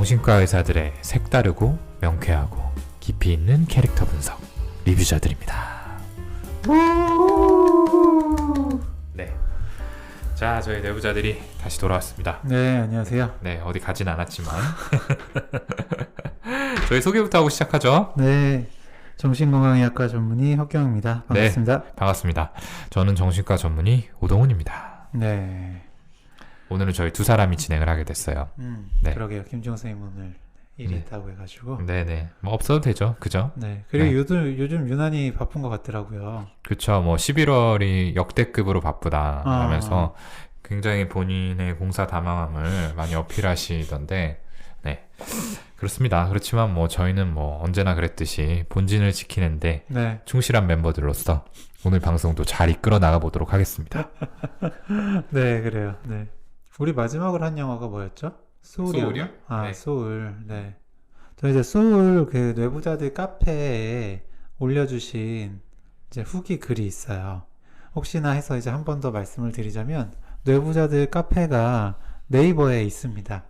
정신과 의사들의 색다르고 명쾌하고 깊이 있는 캐릭터 분석 리뷰자들입니다. 네, 자 저희 내부자들이 다시 돌아왔습니다. 네, 안녕하세요. 네, 어디 가진 않았지만 저희 소개부터 하고 시작하죠. 네, 정신건강의학과 전문의 혁경입니다. 반갑습니다. 네, 반갑습니다. 저는 정신과 전문의 오동훈입니다. 네. 오늘은 저희 두 사람이 진행을 하게 됐어요. 네. 그러게요. 김지영 선생님 오늘 일이 있다고 해가지고. 네네. 뭐 없어도 되죠. 그죠? 네. 그리고 네. 요즘 유난히 바쁜 것 같더라고요. 그쵸. 뭐 11월이 역대급으로 바쁘다 하면서 굉장히 본인의 공사 다망함을 많이 어필하시던데, 네. 그렇습니다. 그렇지만 뭐 저희는 뭐 언제나 그랬듯이 본진을 지키는데 네. 충실한 멤버들로서 오늘 방송도 잘 이끌어 나가 보도록 하겠습니다. 네, 그래요. 네. 우리 마지막으로 한 영화가 뭐였죠? 소울이요? 아, 네. 소울. 네. 저 이제 소울 그 뇌부자들 카페에 올려주신 이제 후기 글이 있어요. 혹시나 해서 이제 한 번 더 말씀을 드리자면 뇌부자들 카페가 네이버에 있습니다.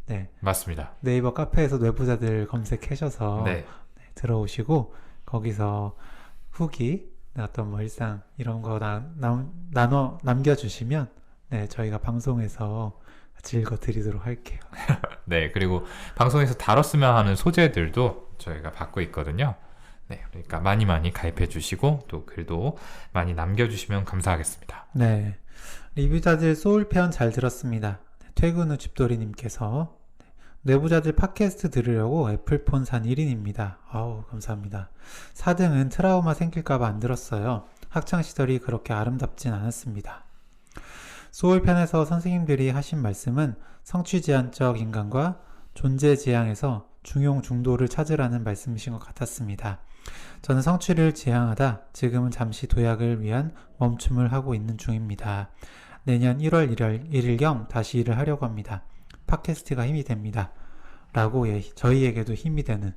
네. 맞습니다. 네이버 카페에서 뇌부자들 검색하셔서 네. 들어오시고 거기서 후기, 어떤 뭐 일상 이런 거 나눠 남겨주시면 네, 저희가 방송에서 같이 읽어드리도록 할게요. 네, 그리고 방송에서 다뤘으면 하는 소재들도 저희가 받고 있거든요. 네, 그러니까 많이 가입해 주시고 또 글도 많이 남겨주시면 감사하겠습니다. 네, 리뷰자들 소울편 잘 들었습니다. 네, 퇴근 후 집돌이님께서 내부자들 팟캐스트 들으려고 애플폰 산 1인입니다. 아우 감사합니다. 4등은 트라우마 생길까봐 안 들었어요. 학창시절이 그렇게 아름답진 않았습니다. 소울편에서 선생님들이 하신 말씀은 성취지향적 인간과 존재지향에서 중용 중도를 찾으라는 말씀이신 것 같았습니다. 저는 성취를 지향하다 지금은 잠시 도약을 위한 멈춤을 하고 있는 중입니다. 내년 1월 1일경 다시 일을 하려고 합니다. 팟캐스트가 힘이 됩니다. 라고 저희에게도 힘이 되는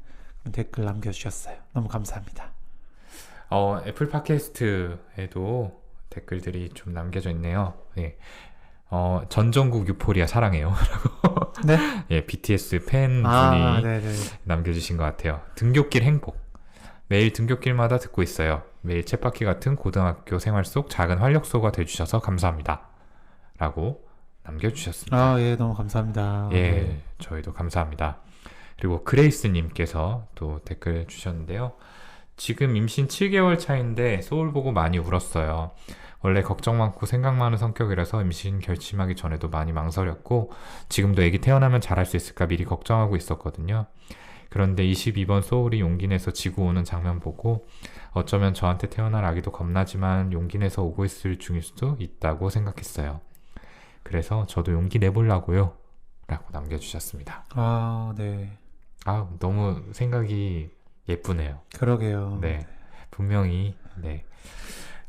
댓글 남겨주셨어요. 너무 감사합니다. 애플 팟캐스트에도 댓글들이 좀 남겨져 있네요. 예. 전정국 유포리아 사랑해요. 라고. 네? 예, BTS 팬분이 남겨주신 것 같아요. 등굣길 행복. 매일 등굣길마다 듣고 있어요. 매일 쳇바퀴 같은 고등학교 생활 속 작은 활력소가 돼주셔서 감사합니다. 라고 남겨주셨습니다. 아, 예, 너무 감사합니다. 예, 네. 저희도 감사합니다. 그리고 그레이스님께서 또 댓글 주셨는데요. 지금 임신 7개월 차인데 소울 보고 많이 울었어요. 원래 걱정 많고 생각 많은 성격이라서 임신 결심하기 전에도 많이 망설였고 지금도 아기 태어나면 잘할 수 있을까 미리 걱정하고 있었거든요. 그런데 22번 소울이 용기 내서 지구 오는 장면 보고 어쩌면 저한테 태어날 아기도 겁나지만 용기 내서 오고 있을 중일 수도 있다고 생각했어요. 그래서 저도 용기 내보려고요. 라고 남겨주셨습니다. 아, 네. 아, 너무 생각이 예쁘네요. 그러게요. 네, 분명히 네,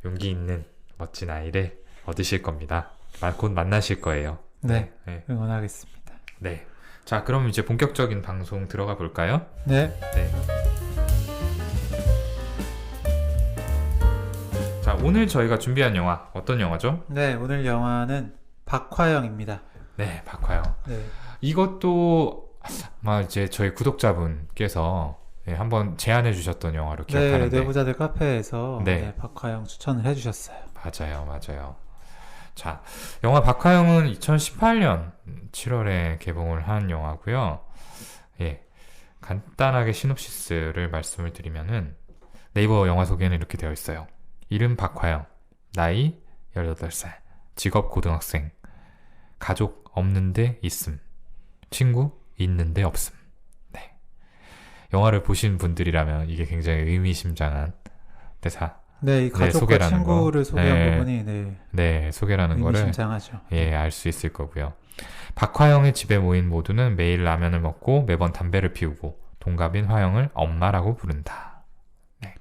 용기 있는 멋진 아이를 얻으실 겁니다. 곧 만나실 거예요. 네, 네. 응원하겠습니다. 네. 자, 그럼 이제 본격적인 방송 들어가 볼까요? 네. 네. 자, 오늘 저희가 준비한 영화 어떤 영화죠? 네, 오늘 영화는 박화영입니다. 네, 박화영. 네. 이것도 아마 이제 저희 구독자분께서 네, 한번 제안해 주셨던 영화로 기억하는데. 네, 내부자들 카페에서 네. 네, 박화영 추천을 해주셨어요. 맞아요. 자, 영화 박화영은 2018년 7월에 개봉을 한 영화고요. 예, 간단하게 시놉시스를 말씀을 드리면은 네이버 영화 소개는 이렇게 되어 있어요. 이름 박화영, 나이 18살, 직업 고등학생, 가족 없는데 있음, 친구 있는데 없음. 네, 영화를 보신 분들이라면 이게 굉장히 의미심장한 대사. 네, 이 가족과 소개라는 친구를 거. 소개한 네. 부분이 네, 소개라는 거를 의미심장하죠. 예, 알 수 있을 거고요. 박화영의 집에 모인 모두는 매일 라면을 먹고 매번 담배를 피우고 동갑인 화영을 엄마라고 부른다. 네.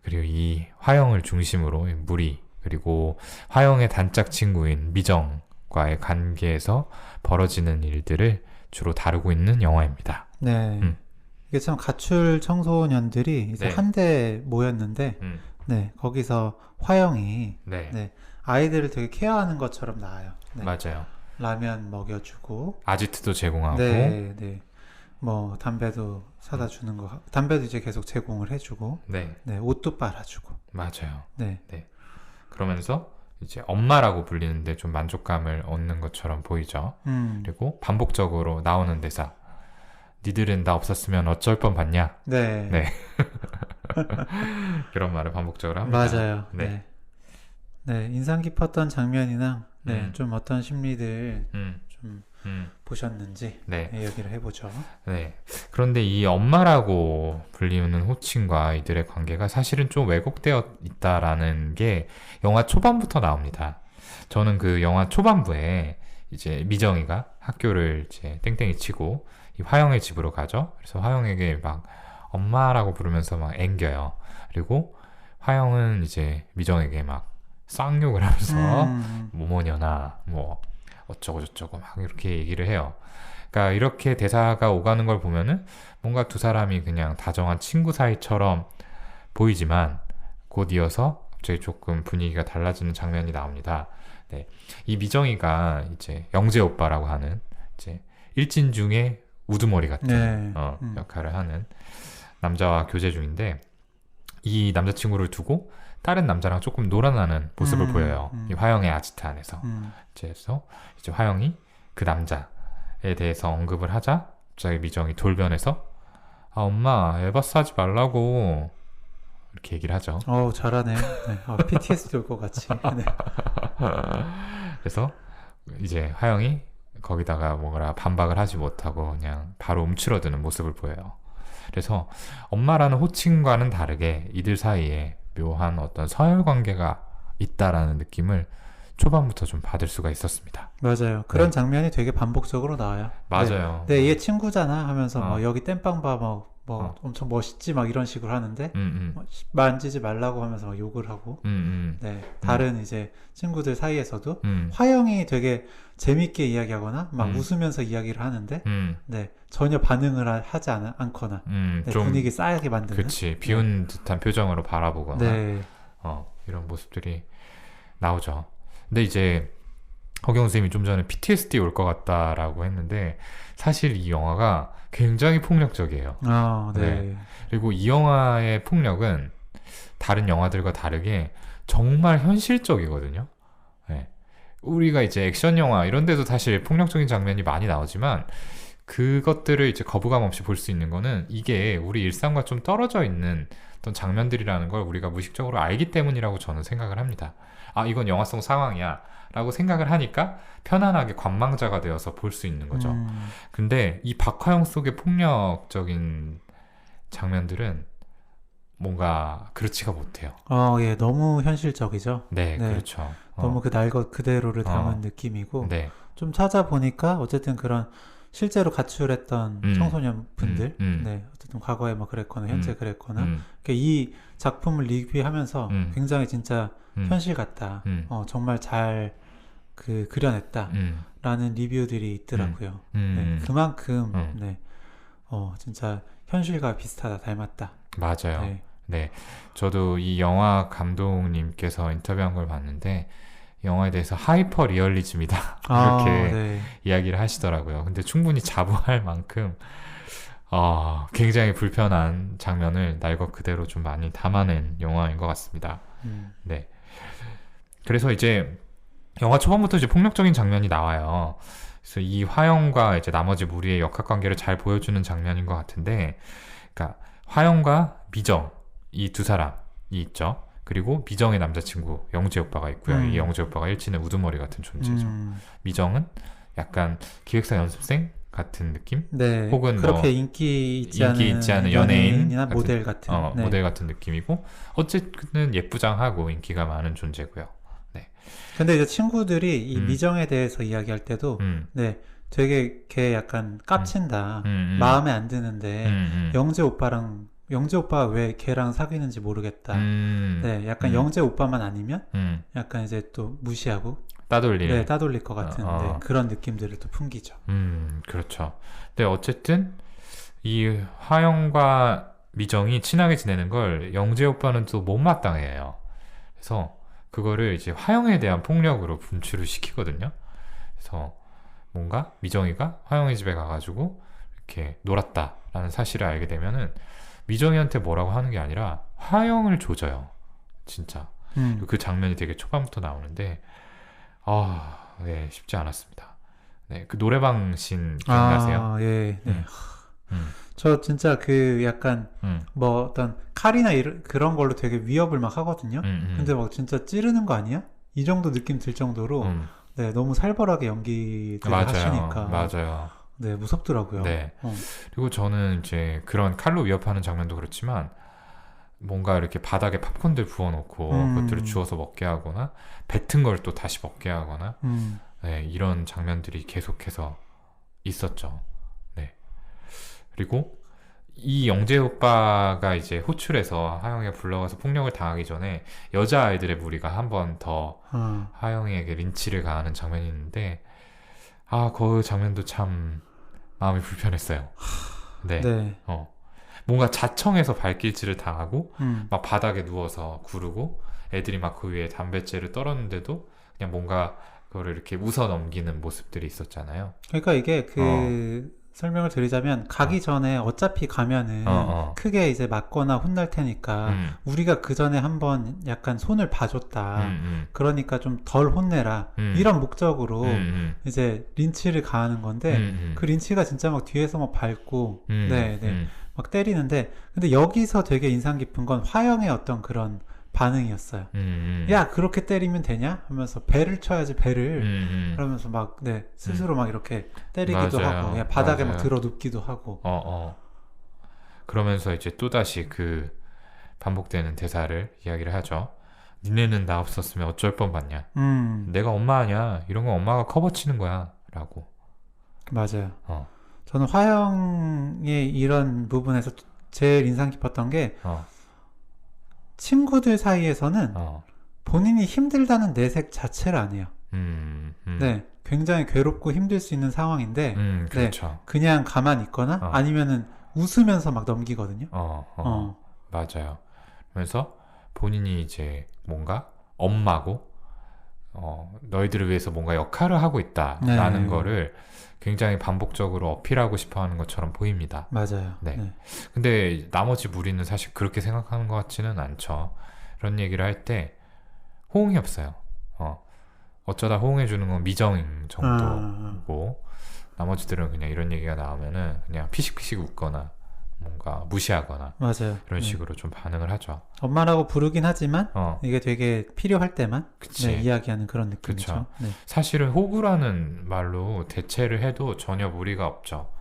그리고 이 화영을 중심으로 무리 그리고 화영의 단짝 친구인 미정과의 관계에서 벌어지는 일들을 주로 다루고 있는 영화입니다. 네. 이게 참 가출 청소년들이 이제 네. 한데 모였는데, 네, 거기서 화영이 네. 네, 아이들을 되게 케어하는 것처럼 나와요. 네. 맞아요. 라면 먹여주고, 아지트도 제공하고. 네, 네. 뭐 담배도 사다 주는 거, 담배도 이제 계속 제공을 해주고, 네, 네, 옷도 빨아주고, 맞아요. 네, 그러면서 이제 엄마라고 불리는데 좀 만족감을 얻는 것처럼 보이죠. 그리고 반복적으로 나오는 대사. 니들은 나 없었으면 어쩔 뻔 봤냐? 네, 네. 그런 말을 반복적으로 합니다. 맞아요. 네. 네, 인상 깊었던 장면이나, 네, 음. 좀 어떤 심리들 음, 좀 음, 보셨는지, 네. 네, 얘기를 해보죠. 네. 그런데 이 엄마라고 불리우는 호칭과 이들의 관계가 사실은 좀 왜곡되어 있다라는 게 영화 초반부터 나옵니다. 저는 그 영화 초반부에 이제 미정이가 학교를 이제 땡땡이 치고 이 화영의 집으로 가죠. 그래서 화영에게 막 엄마라고 부르면서 막 앵겨요. 그리고 화영은 이제 미정에게 막 쌍욕을 하면서 뭐뭐냐나 뭐 어쩌고 저쩌고 막 이렇게 얘기를 해요. 그러니까 이렇게 대사가 오가는 걸 보면은 뭔가 두 사람이 그냥 다정한 친구 사이처럼 보이지만 곧 이어서 갑자기 조금 분위기가 달라지는 장면이 나옵니다. 네. 이 미정이가 이제 영재 오빠라고 하는 이제 일진 중에 우두머리 같은 네, 역할을 하는 남자와 교제 중인데 이 남자친구를 두고 다른 남자랑 조금 놀아나는 모습을 보여요. 이 화영의 아지트 안에서. 그래서 이제 화영이 그 남자에 대해서 언급을 하자 갑자기 미정이 돌변해서 아 엄마 에바스 하지 말라고 이렇게 얘기를 하죠. 잘하네. 네, PTSD 올 것 같이. 네. 그래서 이제 화영이 거기다가 뭐라 반박을 하지 못하고 그냥 바로 움츠러드는 모습을 보여요. 그래서 엄마라는 호칭과는 다르게 이들 사이에 묘한 어떤 서열 관계가 있다라는 느낌을 초반부터 좀 받을 수가 있었습니다. 맞아요. 그런 네. 장면이 되게 반복적으로 나와요. 맞아요. 네, 얘 친구잖아 하면서 어. 뭐 여기 땜빵 봐, 뭐 엄청 멋있지 막 이런 식으로 하는데 뭐 만지지 말라고 하면서 막 욕을 하고. 네, 다른 이제 친구들 사이에서도 화영이 되게 재밌게 이야기하거나 막 웃으면서 이야기를 하는데, 네, 전혀 반응을 하지 않거나, 네, 좀 분위기 싸하게 만드는. 그치 비운 듯한 표정으로 바라보거나 네, 이런 모습들이 나오죠. 근데 이제 허경 선생님이 좀 전에 PTSD 올 것 같다라고 했는데 사실 이 영화가 굉장히 폭력적이에요. 네. 그리고 이 영화의 폭력은 다른 영화들과 다르게 정말 현실적이거든요. 네. 우리가 이제 액션 영화 이런 데도 사실 폭력적인 장면이 많이 나오지만 그것들을 이제 거부감 없이 볼 수 있는 거는 이게 우리 일상과 좀 떨어져 있는 어떤 장면들이라는 걸 우리가 무의식적으로 알기 때문이라고 저는 생각을 합니다. 아, 이건 영화 속 상황이야 라고 생각을 하니까 편안하게 관망자가 되어서 볼 수 있는 거죠. 근데 이 박화영 속의 폭력적인 장면들은 뭔가 그렇지가 못해요. 예, 너무 현실적이죠. 네, 네. 그렇죠. 너무 그 날 것 그대로를 담은 느낌이고, 네. 좀 찾아보니까 어쨌든 그런 실제로 가출했던 청소년 분들, 네, 어쨌든 과거에 뭐 그랬거나 현재 그랬거나, 그러니까 이 작품을 리뷰하면서 굉장히 진짜 현실 같다, 정말 잘 그려냈다라는 리뷰들이 있더라고요. 네, 그만큼 네, 진짜 현실과 비슷하다, 닮았다. 맞아요. 네. 네, 저도 이 영화 감독님께서 인터뷰한 걸 봤는데 영화에 대해서 하이퍼 리얼리즘이다 이렇게 네. 이야기를 하시더라고요. 근데 충분히 자부할 만큼 굉장히 불편한 장면을 날 것 그대로 좀 많이 담아낸 영화인 것 같습니다. 네, 그래서 이제 영화 초반부터 이제 폭력적인 장면이 나와요. 그래서 이 화영과 이제 나머지 무리의 역학관계를 잘 보여주는 장면인 것 같은데, 그러니까 화영과 미정 이 두 사람이 있죠. 그리고 미정의 남자친구 영재 오빠가 있고요. 이 영재 오빠가 일진의 우두머리 같은 존재죠. 미정은 약간 기획사 연습생 같은 느낌? 네. 혹은 그렇게 뭐 인기 있지 않은 연예인이나 모델 같은 네. 모델 같은 느낌이고 어쨌든 예쁘장하고 인기가 많은 존재고요. 네. 근데 이제 친구들이 이 미정에 대해서 이야기할 때도 네, 되게 걔 약간 깝친다. 마음에 안 드는데 영재 오빠가 왜 걔랑 사귀는지 모르겠다. 네, 약간 영재 오빠만 아니면 약간 이제 또 무시하고 따돌릴 것 같은 네, 그런 느낌들을 또 풍기죠. 그렇죠. 근데 어쨌든 이 화영과 미정이 친하게 지내는 걸 영재 오빠는 또 못마땅해요. 그래서 그거를 이제 화영에 대한 폭력으로 분출을 시키거든요. 그래서 뭔가 미정이가 화영이 집에 가가지고 이렇게 놀았다라는 사실을 알게 되면은 미정이한테 뭐라고 하는 게 아니라 화영을 조져요. 진짜. 그 장면이 되게 초반부터 나오는데 네, 쉽지 않았습니다. 네, 그 노래방 씬 기억나세요? 예. 네. 음, 저 진짜 그 약간 음, 뭐 어떤 칼이나 그런 걸로 되게 위협을 막 하거든요. 근데 막 진짜 찌르는 거 아니야? 이 정도 느낌 들 정도로 네, 너무 살벌하게 연기를 하시니까 맞아요. 네, 무섭더라고요. 네. 그리고 저는 이제 그런 칼로 위협하는 장면도 그렇지만 뭔가 이렇게 바닥에 팝콘들 부어놓고 그것들을 주워서 먹게 하거나 뱉은 걸 또 다시 먹게 하거나 네, 이런 장면들이 계속해서 있었죠. 네. 그리고 이 영재 오빠가 이제 호출해서 하영이가 불러가서 폭력을 당하기 전에 여자아이들의 무리가 한 번 더 하영이에게 린치를 가하는 장면이 있는데 그 장면도 참 마음이 불편했어요. 네. 네. 뭔가 자청해서 발길질을 당하고 막 바닥에 누워서 구르고 애들이 막 그 위에 담뱃재를 떨었는데도 그냥 뭔가 그거를 이렇게 웃어 넘기는 모습들이 있었잖아요. 그러니까 이게 설명을 드리자면 가기 전에 어차피 가면은 크게 이제 맞거나 혼날 테니까 우리가 그 전에 한번 약간 손을 봐줬다. 그러니까 좀 덜 혼내라. 이런 목적으로 이제 린치를 가하는 건데 그 린치가 진짜 막 뒤에서 막 밟고 막 때리는데 근데 여기서 되게 인상 깊은 건 화영의 어떤 그런 반응이었어요. 야, 그렇게 때리면 되냐? 하면서 배를 쳐야지, 배를. 그러면서 막, 네, 스스로 막 이렇게 때리기도 맞아요. 하고, 그냥 바닥에 맞아요. 막 들어 눕기도 하고. 그러면서 이제 또다시 그 반복되는 대사를 이야기를 하죠. 니네는 나 없었으면 어쩔 뻔 봤냐. 내가 엄마 아니야. 이런 건 엄마가 커버 치는 거야. 라고. 맞아요. 저는 화영의 이런 부분에서 제일 인상 깊었던 게, 친구들 사이에서는 본인이 힘들다는 내색 자체를 안 해요. 네, 굉장히 괴롭고 힘들 수 있는 상황인데, 그렇죠. 네, 그냥 가만히 있거나 아니면은 웃으면서 막 넘기거든요. 맞아요. 그래서 본인이 이제 뭔가 엄마고, 너희들을 위해서 뭔가 역할을 하고 있다라는 거를 굉장히 반복적으로 어필하고 싶어 하는 것처럼 보입니다. 맞아요. 네. 근데 나머지 무리는 사실 그렇게 생각하는 것 같지는 않죠. 그런 얘기를 할 때 호응이 없어요. 어쩌다 호응해주는 건 미정 정도고 나머지들은 그냥 이런 얘기가 나오면은 그냥 피식피식 웃거나 뭔가 무시하거나 맞아요. 이런 식으로 좀 반응을 하죠. 엄마라고 부르긴 하지만 이게 되게 필요할 때만 이야기하는 그런 느낌이죠. 네. 사실은 호구라는 말로 대체를 해도 전혀 무리가 없죠.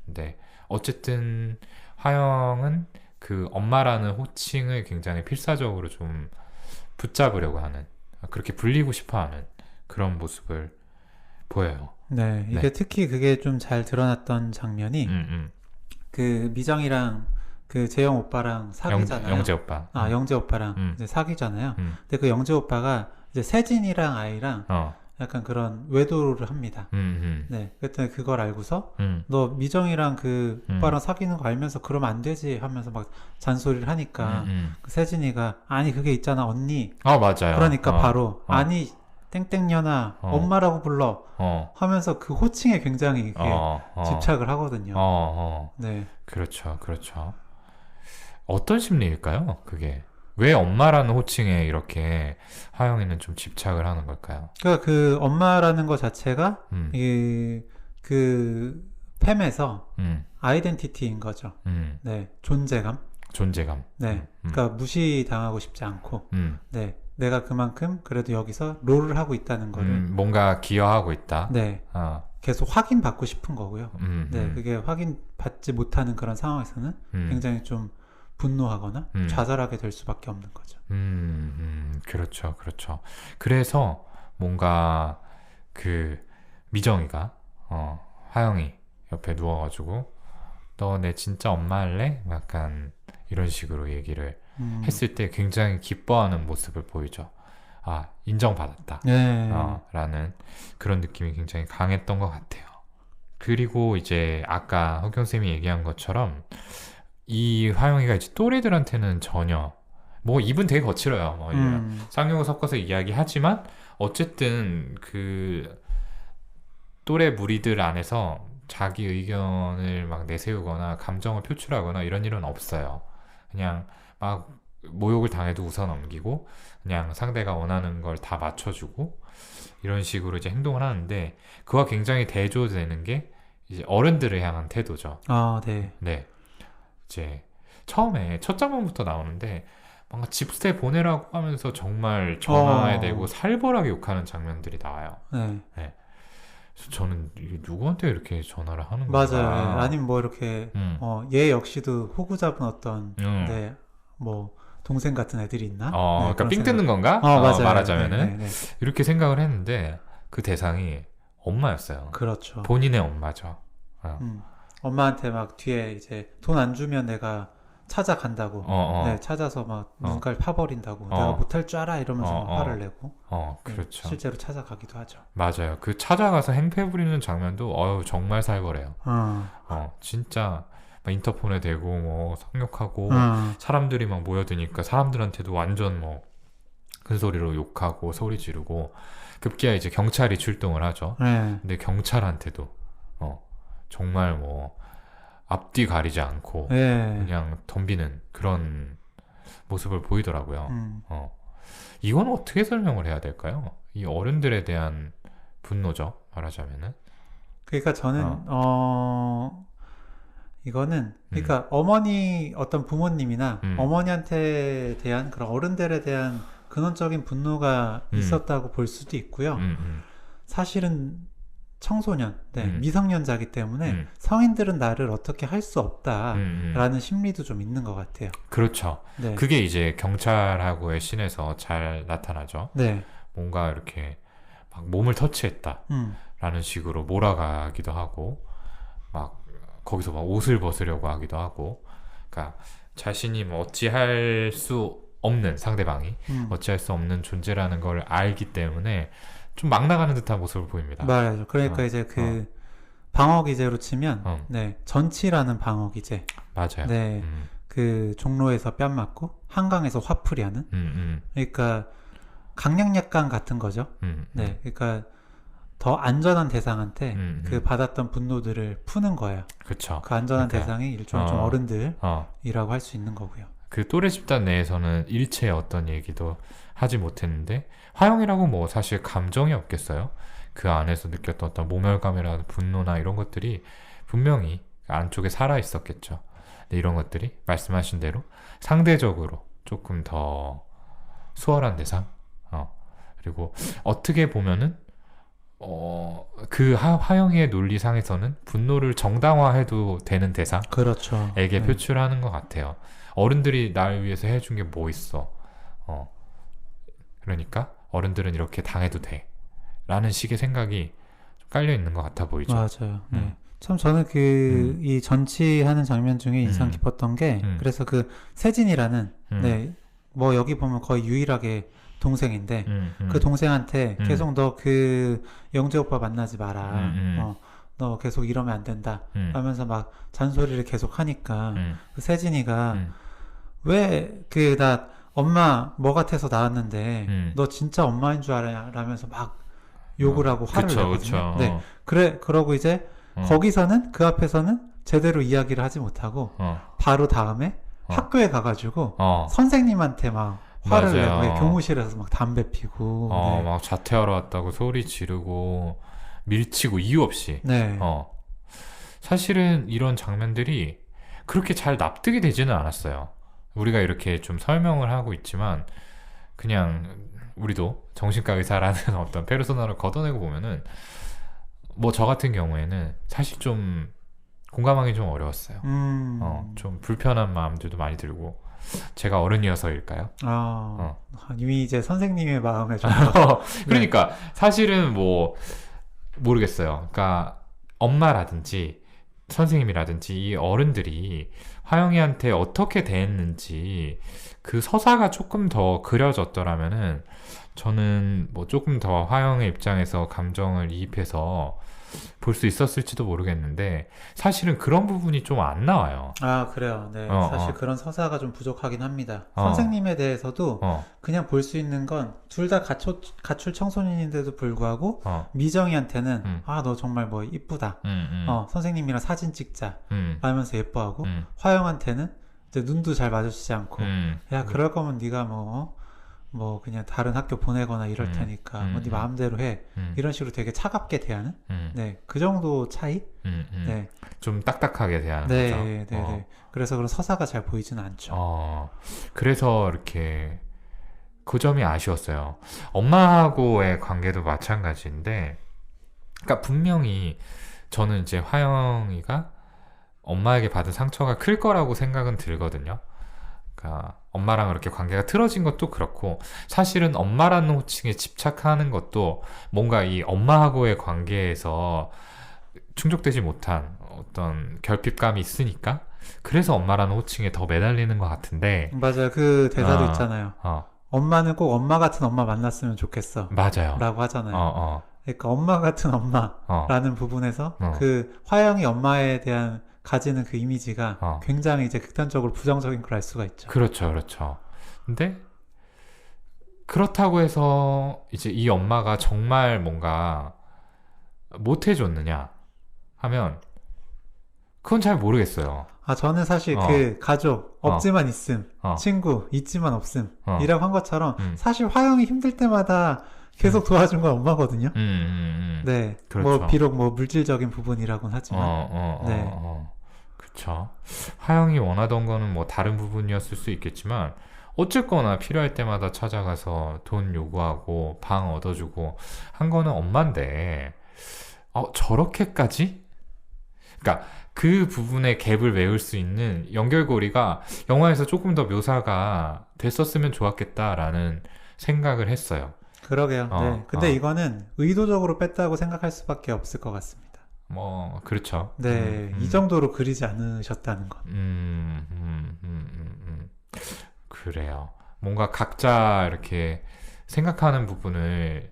근데 어쨌든 하영은 그 엄마라는 호칭을 굉장히 필사적으로 좀 붙잡으려고 하는, 그렇게 불리고 싶어하는 그런 모습을 보여요. 네, 이게 특히 그게 좀 잘 드러났던 장면이 그 미정이랑 그 재영 오빠랑 사귀잖아요. 영재 오빠. 영재 오빠랑 이제 사귀잖아요. 근데 그 영재 오빠가 이제 세진이랑 아이랑 약간 그런 외도를 합니다. 네, 그랬더니 그걸 알고서 너 미정이랑 그 오빠랑 사귀는 거 알면서 그러면 안 되지 하면서 막 잔소리를 하니까 그 세진이가 아니 그게 있잖아 언니. 맞아요. 그러니까 바로 아니 땡땡년아 엄마라고 불러 하면서 그 호칭에 굉장히 집착을 하거든요. 네. 그렇죠. 어떤 심리일까요? 그게 왜 엄마라는 호칭에 이렇게 하영이는 좀 집착을 하는 걸까요? 그러니까 그 엄마라는 것 자체가 그 팸에서 아이덴티티인 거죠. 네, 존재감. 네, 그러니까 무시당하고 싶지 않고, 네, 내가 그만큼 그래도 여기서 롤을 하고 있다는 거를 뭔가 기여하고 있다. 네, 계속 확인받고 싶은 거고요. 네, 그게 확인받지 못하는 그런 상황에서는 굉장히 좀 분노하거나 좌절하게 될 수밖에 없는 거죠. 그렇죠. 그래서 뭔가 그 미정이가 하영이 옆에 누워가지고 너 내 진짜 엄마 할래? 약간 이런 식으로 얘기를 했을 때 굉장히 기뻐하는 모습을 보이죠. 인정받았다. 라는 그런 느낌이 굉장히 강했던 것 같아요. 그리고 이제 아까 흑경쌤이 얘기한 것처럼 이 화영이가 이제 또래들한테는 전혀 뭐 입은 되게 거칠어요. 쌍욕을 섞어서 이야기하지만 어쨌든 그 또래 무리들 안에서 자기 의견을 막 내세우거나 감정을 표출하거나 이런 일은 없어요. 그냥 막 모욕을 당해도 웃어 넘기고 그냥 상대가 원하는 걸 다 맞춰주고 이런 식으로 이제 행동을 하는데 그와 굉장히 대조되는 게 이제 어른들을 향한 태도죠. 아, 네. 네. 이제 처음에 첫 장면부터 나오는데 뭔가 집세 보내라고 하면서 정말 전화에 대고 살벌하게 욕하는 장면들이 나와요. 네. 그래서 저는 이게 누구한테 이렇게 전화를 하는 맞아요. 건가? 네. 아니면 뭐 이렇게 얘 역시도 호구 잡은 어떤 네, 뭐 동생 같은 애들이 있나? 네, 그러니까 그런 삥 생각. 뜯는 건가? 맞아요. 말하자면은 네, 네. 이렇게 생각을 했는데 그 대상이 엄마였어요. 그렇죠. 본인의 엄마죠. 엄마한테 막 뒤에 이제 돈 안 주면 내가 찾아간다고. 네, 찾아서 막 눈깔 파버린다고. 내가 못할 줄 알아 이러면서 막 화를 내고. 네, 그렇죠. 실제로 찾아가기도 하죠. 맞아요. 그 찾아가서 행패 부리는 장면도 정말 살벌해요. 진짜 막 인터폰에 대고 뭐 성욕하고 사람들이 막 모여드니까 사람들한테도 완전 뭐 큰 소리로 욕하고 소리 지르고 급기야 이제 경찰이 출동을 하죠. 네. 근데 경찰한테도 정말 뭐 앞뒤 가리지 않고 네. 그냥 덤비는 그런 모습을 보이더라고요. 이건 어떻게 설명을 해야 될까요? 이 어른들에 대한 분노죠, 말하자면은. 그러니까 저는 이거는 그러니까 어머니 어떤 부모님이나 어머니한테 대한 그런 어른들에 대한 근원적인 분노가 있었다고 볼 수도 있고요. 사실은 청소년, 네, 미성년자이기 때문에 성인들은 나를 어떻게 할 수 없다라는 심리도 좀 있는 것 같아요. 그렇죠. 네. 그게 이제 경찰하고의 씬에서 잘 나타나죠. 네. 뭔가 이렇게 막 몸을 터치했다라는 식으로 몰아가기도 하고 막 거기서 막 옷을 벗으려고 하기도 하고, 그러니까 자신이 뭐 어찌할 수 없는 상대방이 어찌할 수 없는 존재라는 걸 알기 때문에 좀 막 나가는 듯한 모습을 보입니다. 맞아요. 그러니까 이제 그 방어 기제로 치면 네, 전치라는 방어 기제. 맞아요. 네. 그 종로에서 뺨 맞고 한강에서 화풀이 하는. 그러니까 강약약강 같은 거죠. 네. 그러니까 더 안전한 대상한테 그 받았던 분노들을 푸는 거예요. 그렇죠. 그 안전한 그러니까, 대상이 일종의 좀 어른들이라고 할 수 있는 거고요. 그 또래 집단 내에서는 일체의 어떤 얘기도 하지 못했는데 화영이라고 뭐 사실 감정이 없겠어요. 그 안에서 느꼈던 어떤 모멸감이나 분노나 이런 것들이 분명히 안쪽에 살아 있었겠죠. 근데 이런 것들이 말씀하신 대로 상대적으로 조금 더 수월한 대상, 그리고 어떻게 보면은 그 화영이의 논리상에서는 분노를 정당화해도 되는 대상에게 그렇죠. 표출하는 것 같아요. 어른들이 날 위해서 해준 게 뭐 있어? 그러니까 어른들은 이렇게 당해도 돼. 라는 식의 생각이 좀 깔려 있는 것 같아 보이죠. 맞아요. 네. 참 저는 이 전치하는 장면 중에 인상 깊었던 게 그래서 그 세진이라는 네, 뭐 여기 보면 거의 유일하게 동생인데 그 동생한테 계속 너 그 영재 오빠 만나지 마라. 너 계속 이러면 안 된다. 하면서 막 잔소리를 계속 하니까 그 세진이가 왜 나 엄마 뭐 같아서 나왔는데 너 진짜 엄마인 줄 알아? 라면서 막 욕을 하고 화를 내거든요. 네. 그러고 이제 거기서는 그 앞에서는 제대로 이야기를 하지 못하고 바로 다음에 학교에 가가지고 선생님한테 막 화를 맞아요. 내고 교무실에서 막 담배 피고 네. 막 자퇴하러 왔다고 소리 지르고 밀치고 이유 없이 네. 사실은 이런 장면들이 그렇게 잘 납득이 되지는 않았어요. 우리가 이렇게 좀 설명을 하고 있지만 그냥 우리도 정신과 의사라는 어떤 페르소나를 걷어내고 보면은 뭐 저 같은 경우에는 사실 좀 공감하기 좀 어려웠어요. 좀 불편한 마음들도 많이 들고 제가 어른이어서일까요? 이미 이제 선생님의 마음에 좀 그러니까 사실은 뭐 모르겠어요. 그러니까 엄마라든지 선생님이라든지 이 어른들이 화영이한테 어떻게 대했는지 그 서사가 조금 더 그려졌더라면은 저는 뭐 조금 더 화영의 입장에서 감정을 이입해서 볼 수 있었을지도 모르겠는데 사실은 그런 부분이 좀 안 나와요. 아, 그래요. 네. 사실 그런 서사가 좀 부족하긴 합니다. 선생님에 대해서도 그냥 볼 수 있는 건 둘 다 가출 청소년인데도 불구하고 미정이한테는 아, 너 정말 뭐 이쁘다. 선생님이랑 사진 찍자. 하면서 예뻐하고 화영한테는 이제 눈도 잘 마주치지 않고 야, 그럴 거면 네가 뭐 그냥 다른 학교 보내거나 이럴 테니까 뭐 네 마음대로 해. 이런 식으로 되게 차갑게 대하는 네, 그 정도 차이? 네. 좀 딱딱하게 대하는 네, 거죠. 네, 네. 그래서 그런 서사가 잘 보이지는 않죠. 그래서 이렇게 그 점이 아쉬웠어요. 엄마하고의 관계도 마찬가지인데, 그러니까 분명히 저는 이제 화영이가 엄마에게 받은 상처가 클 거라고 생각은 들거든요. 그러니까 엄마랑 그렇게 관계가 틀어진 것도 그렇고, 사실은 엄마라는 호칭에 집착하는 것도 뭔가 이 엄마하고의 관계에서 충족되지 못한 어떤 결핍감이 있으니까, 그래서 엄마라는 호칭에 더 매달리는 것 같은데. 맞아요. 그 대사도 있잖아요. 엄마는 꼭 엄마 같은 엄마 만났으면 좋겠어. 맞아요. 라고 하잖아요. 그러니까 엄마 같은 엄마라는 부분에서 그 화영이 엄마에 대한 가지는 그 이미지가 굉장히 이제 극단적으로 부정적인 걸 알 수가 있죠. 그렇죠, 그렇죠. 근데 그렇다고 해서 이제 이 엄마가 정말 뭔가 못 해줬느냐 하면 그건 잘 모르겠어요. 아, 저는 사실 그 가족 없지만 있음, 친구 있지만 없음 이라고 한 것처럼 사실 화영이 힘들 때마다 계속 도와준 건 엄마거든요. 네, 그렇죠. 뭐 비록 뭐 물질적인 부분이라고는 하지만, 네, 그렇죠. 화영이 원하던 거는 뭐 다른 부분이었을 수 있겠지만 어쨌거나 필요할 때마다 찾아가서 돈 요구하고 방 얻어주고 한 거는 엄마인데, 저렇게까지? 그러니까 그 부분의 갭을 메울 수 있는 연결고리가 영화에서 조금 더 묘사가 됐었으면 좋았겠다라는 생각을 했어요. 그러게요. 네. 근데 이거는 의도적으로 뺐다고 생각할 수밖에 없을 것 같습니다. 뭐 그렇죠. 네, 이 정도로 그리지 않으셨다는 것. 그래요. 뭔가 각자 이렇게 생각하는 부분을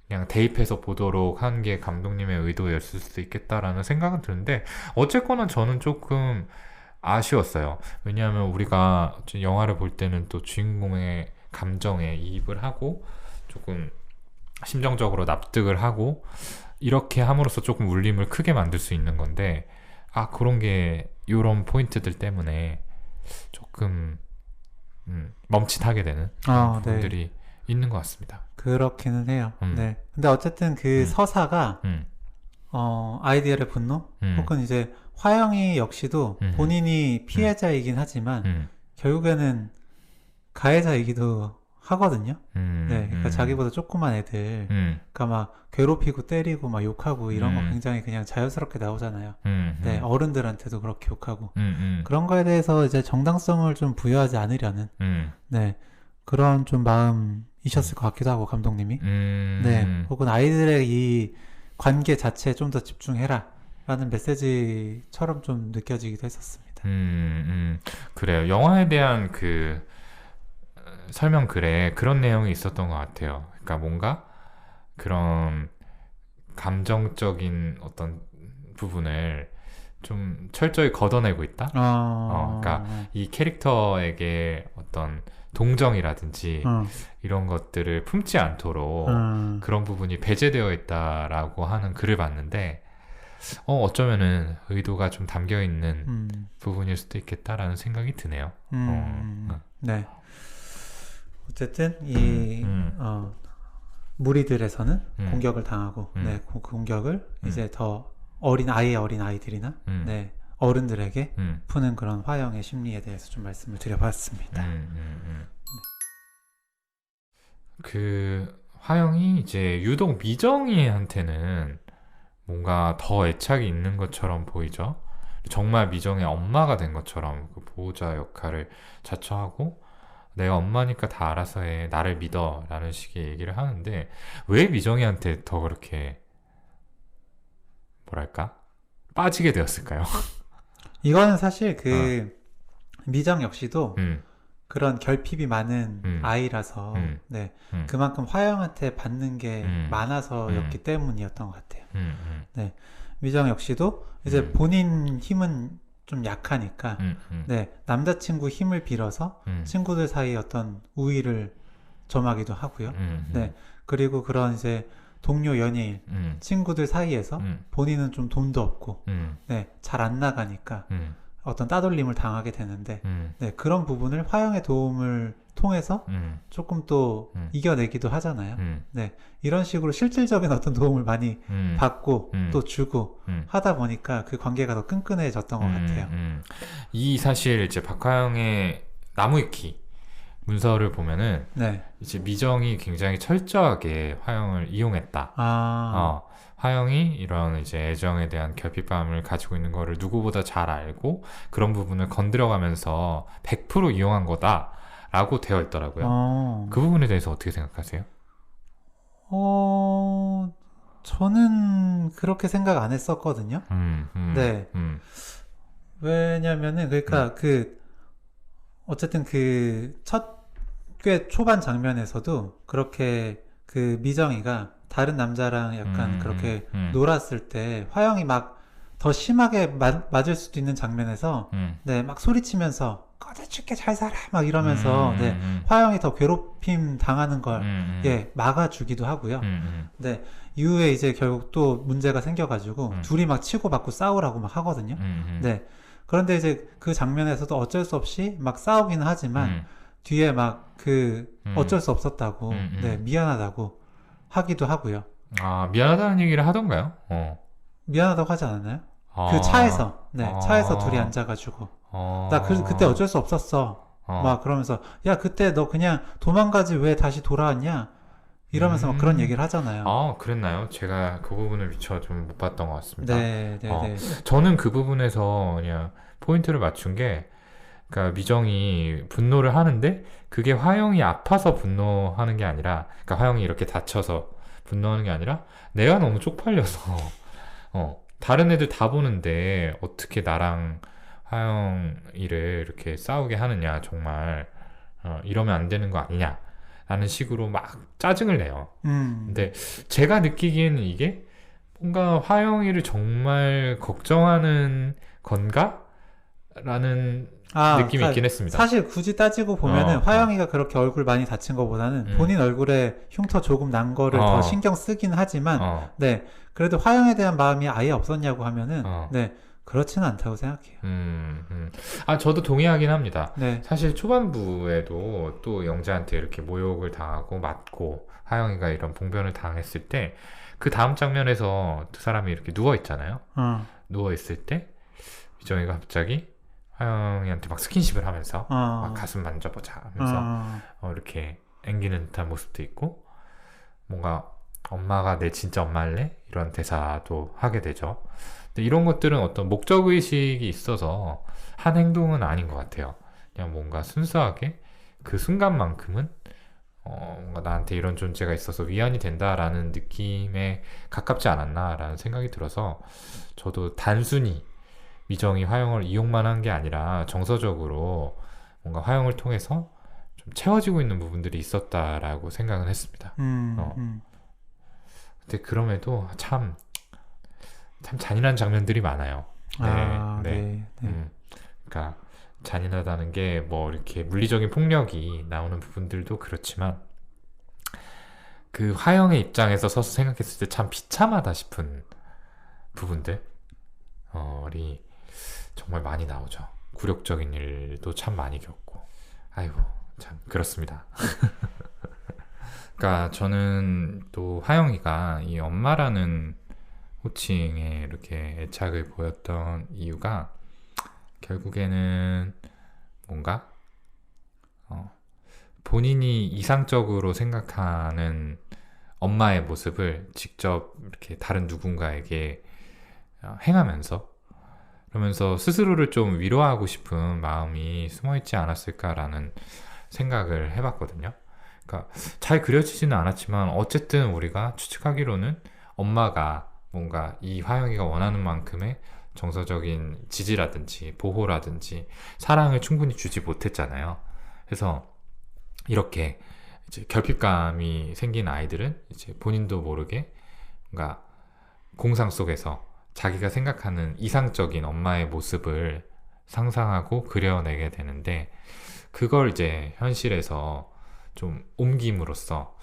그냥 대입해서 보도록 한 게 감독님의 의도였을 수도 있겠다라는 생각은 드는데, 어쨌거나 저는 조금 아쉬웠어요. 왜냐하면 우리가 영화를 볼 때는 또 주인공의 감정에 이입을 하고 조금 심정적으로 납득을 하고 이렇게 함으로써 조금 울림을 크게 만들 수 있는 건데, 그런 게 이런 포인트들 때문에 조금 멈칫하게 되는 부분들이 있는 것 같습니다. 그렇기는 해요. 네. 근데 어쨌든 그 서사가 아이디어의 분노 혹은 이제 화영이 역시도 본인이 피해자이긴 하지만 결국에는 가해자이기도 하거든요. 네, 그러니까 자기보다 조그만 애들, 그러니까 막 괴롭히고 때리고 막 욕하고 이런 거 굉장히 그냥 자연스럽게 나오잖아요. 네, 어른들한테도 그렇게 욕하고 그런 거에 대해서 이제 정당성을 좀 부여하지 않으려는 네, 그런 좀 마음이셨을 것 같기도 하고 감독님이 네, 혹은 아이들의 이 관계 자체에 좀 더 집중해라 라는 메시지처럼 좀 느껴지기도 했었습니다. 그래요. 영화에 대한 그 설명글에 그런 내용이 있었던 것 같아요. 그러니까 뭔가 그런 감정적인 어떤 부분을 좀 철저히 걷어내고 있다. 그러니까 이 캐릭터에게 어떤 동정이라든지 이런 것들을 품지 않도록 그런 부분이 배제되어 있다라고 하는 글을 봤는데, 어쩌면은 의도가 좀 담겨 있는 부분일 수도 있겠다라는 생각이 드네요. 네. 어쨌든 이 무리들에서는 공격을 당하고 네, 그 공격을 이제 더 어린 아이들이나 네, 어른들에게 푸는 그런 화영의 심리에 대해서 좀 말씀을 드려봤습니다. 그 화영이 이제 유독 미정이한테는 뭔가 더 애착이 있는 것처럼 보이죠. 정말 미정의 엄마가 된 것처럼 그 보호자 역할을 자처하고 내가 엄마니까 다 알아서 해, 나를 믿어 라는 식의 얘기를 하는데, 왜 미정이한테 더 그렇게 뭐랄까 빠지게 되었을까요? 이거는 사실 그 미정 역시도 그런 결핍이 많은 아이라서 네, 그만큼 화영한테 받는 게 많아서였기 때문이었던 것 같아요. 미정 역시도 이제 본인 힘은 좀 약하니까 남자친구 힘을 빌어서 친구들 사이에 어떤 우위를 점하기도 하고요. 그리고 그런 이제 동료 연예인, 친구들 사이에서 본인은 좀 돈도 없고 잘 안 나가니까 어떤 따돌림을 당하게 되는데 그런 부분을 화영의 도움을 통해서 조금 또 이겨내기도 하잖아요. 이런 식으로 실질적인 어떤 도움을 많이 받고 또 주고 하다 보니까 그 관계가 더 끈끈해졌던 것 같아요. 이 사실 이제 박화영의 나무위키 문서를 보면은 이제 미정이 굉장히 철저하게 화영을 이용했다. 화영이 이런 이제 애정에 대한 결핍감을 가지고 있는 거를 누구보다 잘 알고 그런 부분을 건드려가면서 100% 이용한 거다라고 되어 있더라고요. 그 부분에 대해서 어떻게 생각하세요? 저는 그렇게 생각 안 했었거든요. 왜냐면은 그러니까 어쨌든 그 꽤 초반 장면에서도 그렇게 그 미정이가 다른 남자랑 약간 그렇게 놀았을 때 화영이 막 더 심하게 맞을 수도 있는 장면에서 막 소리치면서 꺼져줄게 잘 살아 막 이러면서 화영이 더 괴롭힘 당하는 걸 막아주기도 하고요. 이후에 이제 결국 또 문제가 생겨가지고 둘이 막 치고받고 싸우라고 막 하거든요. 그런데 이제 그 장면에서도 어쩔 수 없이 막 싸우기는 하지만 뒤에 막 어쩔 수 없었다고 미안하다고 하기도 하고요. 미안하다는 얘기를 하던가요? 미안하다고 하지 않았나요? 그 차에서 차에서 둘이 앉아가지고 나 그때 어쩔 수 없었어 막 그러면서 야 그때 너 그냥 도망가지 왜 다시 돌아왔냐 이러면서 막 그런 얘기를 하잖아요. 그랬나요? 제가 그 부분을 미처 좀 못 봤던 것 같습니다. 저는 그 부분에서 그냥 포인트를 맞춘 게, 그러니까 미정이 분노를 하는데 그게 화영이 아파서 분노하는 게 아니라, 그러니까 화영이 이렇게 다쳐서 분노하는 게 아니라 내가 너무 쪽팔려서 다른 애들 다 보는데 어떻게 나랑 화영이를 이렇게 싸우게 하느냐, 정말 이러면 안 되는 거 아니냐 라는 식으로 막 짜증을 내요. 근데 제가 느끼기에는 이게 뭔가 화영이를 정말 걱정하는 건가? 라는 느낌이 있긴 했습니다. 사실 굳이 따지고 보면은 화영이가 그렇게 얼굴 많이 다친 것보다는 본인 얼굴에 흉터 조금 난 거를 더 신경 쓰긴 하지만 그래도 화영에 대한 마음이 아예 없었냐고 하면은 그렇지는 않다고 생각해요. 저도 동의하긴 합니다. 사실 초반부에도 또 영재한테 이렇게 모욕을 당하고 맞고 화영이가 이런 봉변을 당했을 때 그 다음 장면에서 두 사람이 이렇게 누워있잖아요. 누워있을 때 미정이가 갑자기 화영이한테 막 스킨십을 하면서 막 가슴 만져보자 하면서 이렇게 앵기는 듯한 모습도 있고, 뭔가 엄마가 내 진짜 엄마일래? 이런 대사도 하게 되죠. 근데 이런 것들은 어떤 목적의식이 있어서 한 행동은 아닌 것 같아요. 그냥 뭔가 순수하게 그 순간만큼은 뭔가 나한테 이런 존재가 있어서 위안이 된다라는 느낌에 가깝지 않았나라는 생각이 들어서, 저도 단순히 미정이 화영을 이용만 한 게 아니라 정서적으로 뭔가 화영을 통해서 좀 채워지고 있는 부분들이 있었다라고 생각은 했습니다. 근데 그럼에도 참 잔인한 장면들이 많아요. 그러니까 잔인하다는 게 뭐 이렇게 물리적인 폭력이 나오는 부분들도 그렇지만, 그 화영의 입장에서 서서 생각했을 때 참 비참하다 싶은 부분들이 정말 많이 나오죠. 굴욕적인 일도 참 많이 겪고, 아이고 참 그렇습니다. 그러니까 저는 또 화영이가 이 엄마라는 호칭에 이렇게 애착을 보였던 이유가, 결국에는 뭔가 본인이 이상적으로 생각하는 엄마의 모습을 직접 이렇게 다른 누군가에게 행하면서, 그러면서 스스로를 좀 위로하고 싶은 마음이 숨어있지 않았을까라는 생각을 해봤거든요. 그러니까 잘 그려지지는 않았지만 어쨌든 우리가 추측하기로는 엄마가 뭔가 이 화영이가 원하는 만큼의 정서적인 지지라든지 보호라든지 사랑을 충분히 주지 못했잖아요. 그래서 이렇게 이제 결핍감이 생긴 아이들은 이제 본인도 모르게 뭔가 공상 속에서 자기가 생각하는 이상적인 엄마의 모습을 상상하고 그려내게 되는데 그걸 이제 현실에서 좀 옮김으로써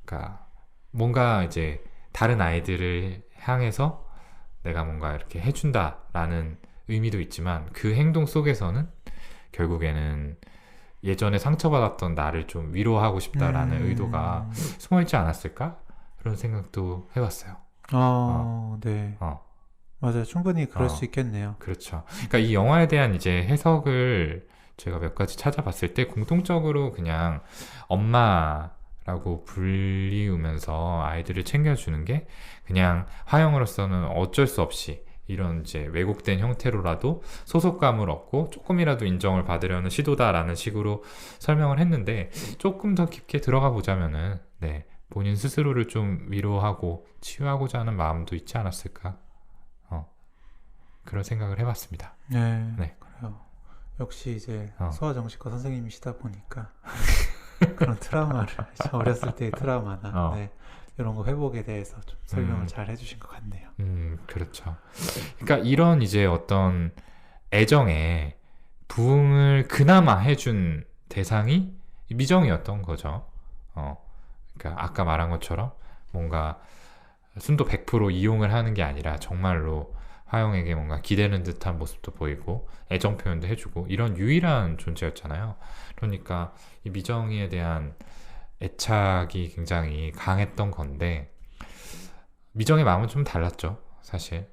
그러니까 뭔가 이제 다른 아이들을 향해서 내가 뭔가 이렇게 해준다라는 의미도 있지만 그 행동 속에서는 결국에는 예전에 상처받았던 나를 좀 위로하고 싶다라는 의도가 숨어있지 않았을까? 그런 생각도 해봤어요. 네. 어, 맞아요. 충분히 그럴 어. 수 있겠네요. 그렇죠. 그러니까 이 영화에 대한 이제 해석을 제가 몇 가지 찾아봤을 때 공통적으로 그냥 엄마라고 불리우면서 아이들을 챙겨주는 게 그냥 화영으로서는 어쩔 수 없이 이런 이제 왜곡된 형태로라도 소속감을 얻고 조금이라도 인정을 받으려는 시도다라는 식으로 설명을 했는데 조금 더 깊게 들어가 보자면은 네, 본인 스스로를 좀 위로하고 치유하고자 하는 마음도 있지 않았을까? 그런 생각을 해봤습니다. 네. 네. 그래요. 역시 이제 어. 소아정신과 선생님이시다 보니까 그런 트라우마를 어렸을 때의 트라우마나 네, 이런 거 회복에 대해서 좀 설명을 잘 해주신 것 같네요. 그렇죠. 그러니까 이런 이제 어떤 애정에 부응을 그나마 해준 대상이 미정이었던 거죠. 그러니까 아까 말한 것처럼 뭔가 순도 100% 이용을 하는 게 아니라 정말로 화영에게 뭔가 기대는 듯한 모습도 보이고 애정 표현도 해주고 이런 유일한 존재였잖아요. 그러니까 이 미정이에 대한 애착이 굉장히 강했던 건데 미정의 마음은 좀 달랐죠, 사실.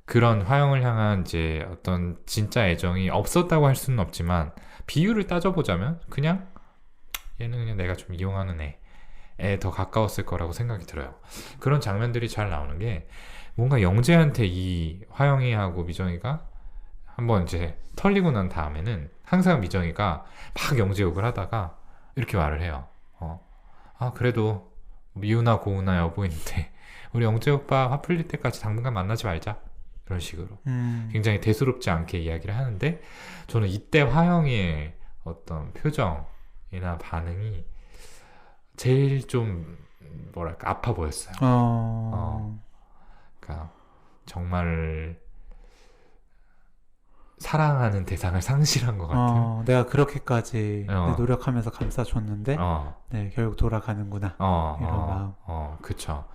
그런 화영을 향한 이제 어떤 진짜 애정이 없었다고 할 수는 없지만 비율을 따져보자면 그냥 얘는 그냥 내가 좀 이용하는 애에 더 가까웠을 거라고 생각이 들어요. 그런 장면들이 잘 나오는 게 뭔가 영재한테 이 화영이하고 미정이가 한번 이제 털리고 난 다음에는 항상 미정이가 막 영재 욕을 하다가 이렇게 말을 해요. 그래도 미우나 고우나 여보인데 우리 영재 오빠 화 풀릴 때까지 당분간 만나지 말자. 이런 식으로 굉장히 대수롭지 않게 이야기를 하는데 저는 이때 화영이의 어떤 표정이나 반응이 제일 좀 뭐랄까 아파 보였어요. 그러니까 정말 사랑하는 대상을 상실한 것 같은. 내가 그렇게까지 노력하면서 감싸줬는데 네, 결국 돌아가는구나 이런 마음. 그쵸.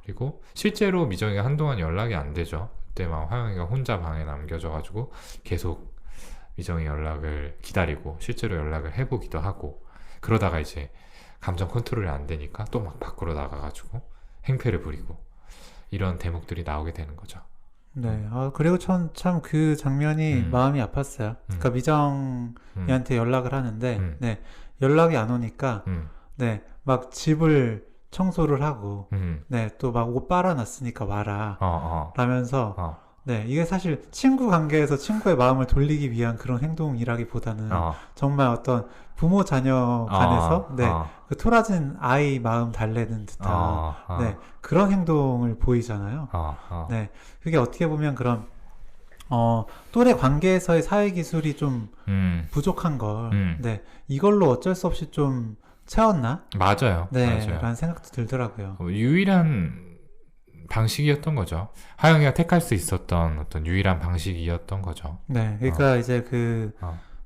그리고 실제로 미정이가 한동안 연락이 안 되죠. 그때 막 화영이가 혼자 방에 남겨져가지고 계속 미정이 연락을 기다리고 실제로 연락을 해보기도 하고 그러다가 이제 감정 컨트롤이 안 되니까 또 막 밖으로 나가가지고 행패를 부리고 이런 대목들이 나오게 되는 거죠. 네. 그리고 참 그 장면이 마음이 아팠어요. 그러니까 미정이한테 연락을 하는데 네, 연락이 안 오니까 네, 막 집을 청소를 하고 네, 또 막 옷 빨아놨으니까 와라 라면서 네, 이게 사실 친구 관계에서 친구의 마음을 돌리기 위한 그런 행동이라기보다는 정말 어떤 부모 자녀 간에서 네, 그 토라진 아이 마음 달래는 듯한 네, 그런 행동을 보이잖아요. 네, 그게 어떻게 보면 그런 또래 관계에서의 사회 기술이 좀 부족한 걸 네, 이걸로 어쩔 수 없이 좀 채웠나? 맞아요. 네, 맞아요. 라는 생각도 들더라고요. 유일한 방식이었던 거죠. 하영이가 택할 수 있었던 어떤 유일한 방식이었던 거죠. 네, 그러니까 이제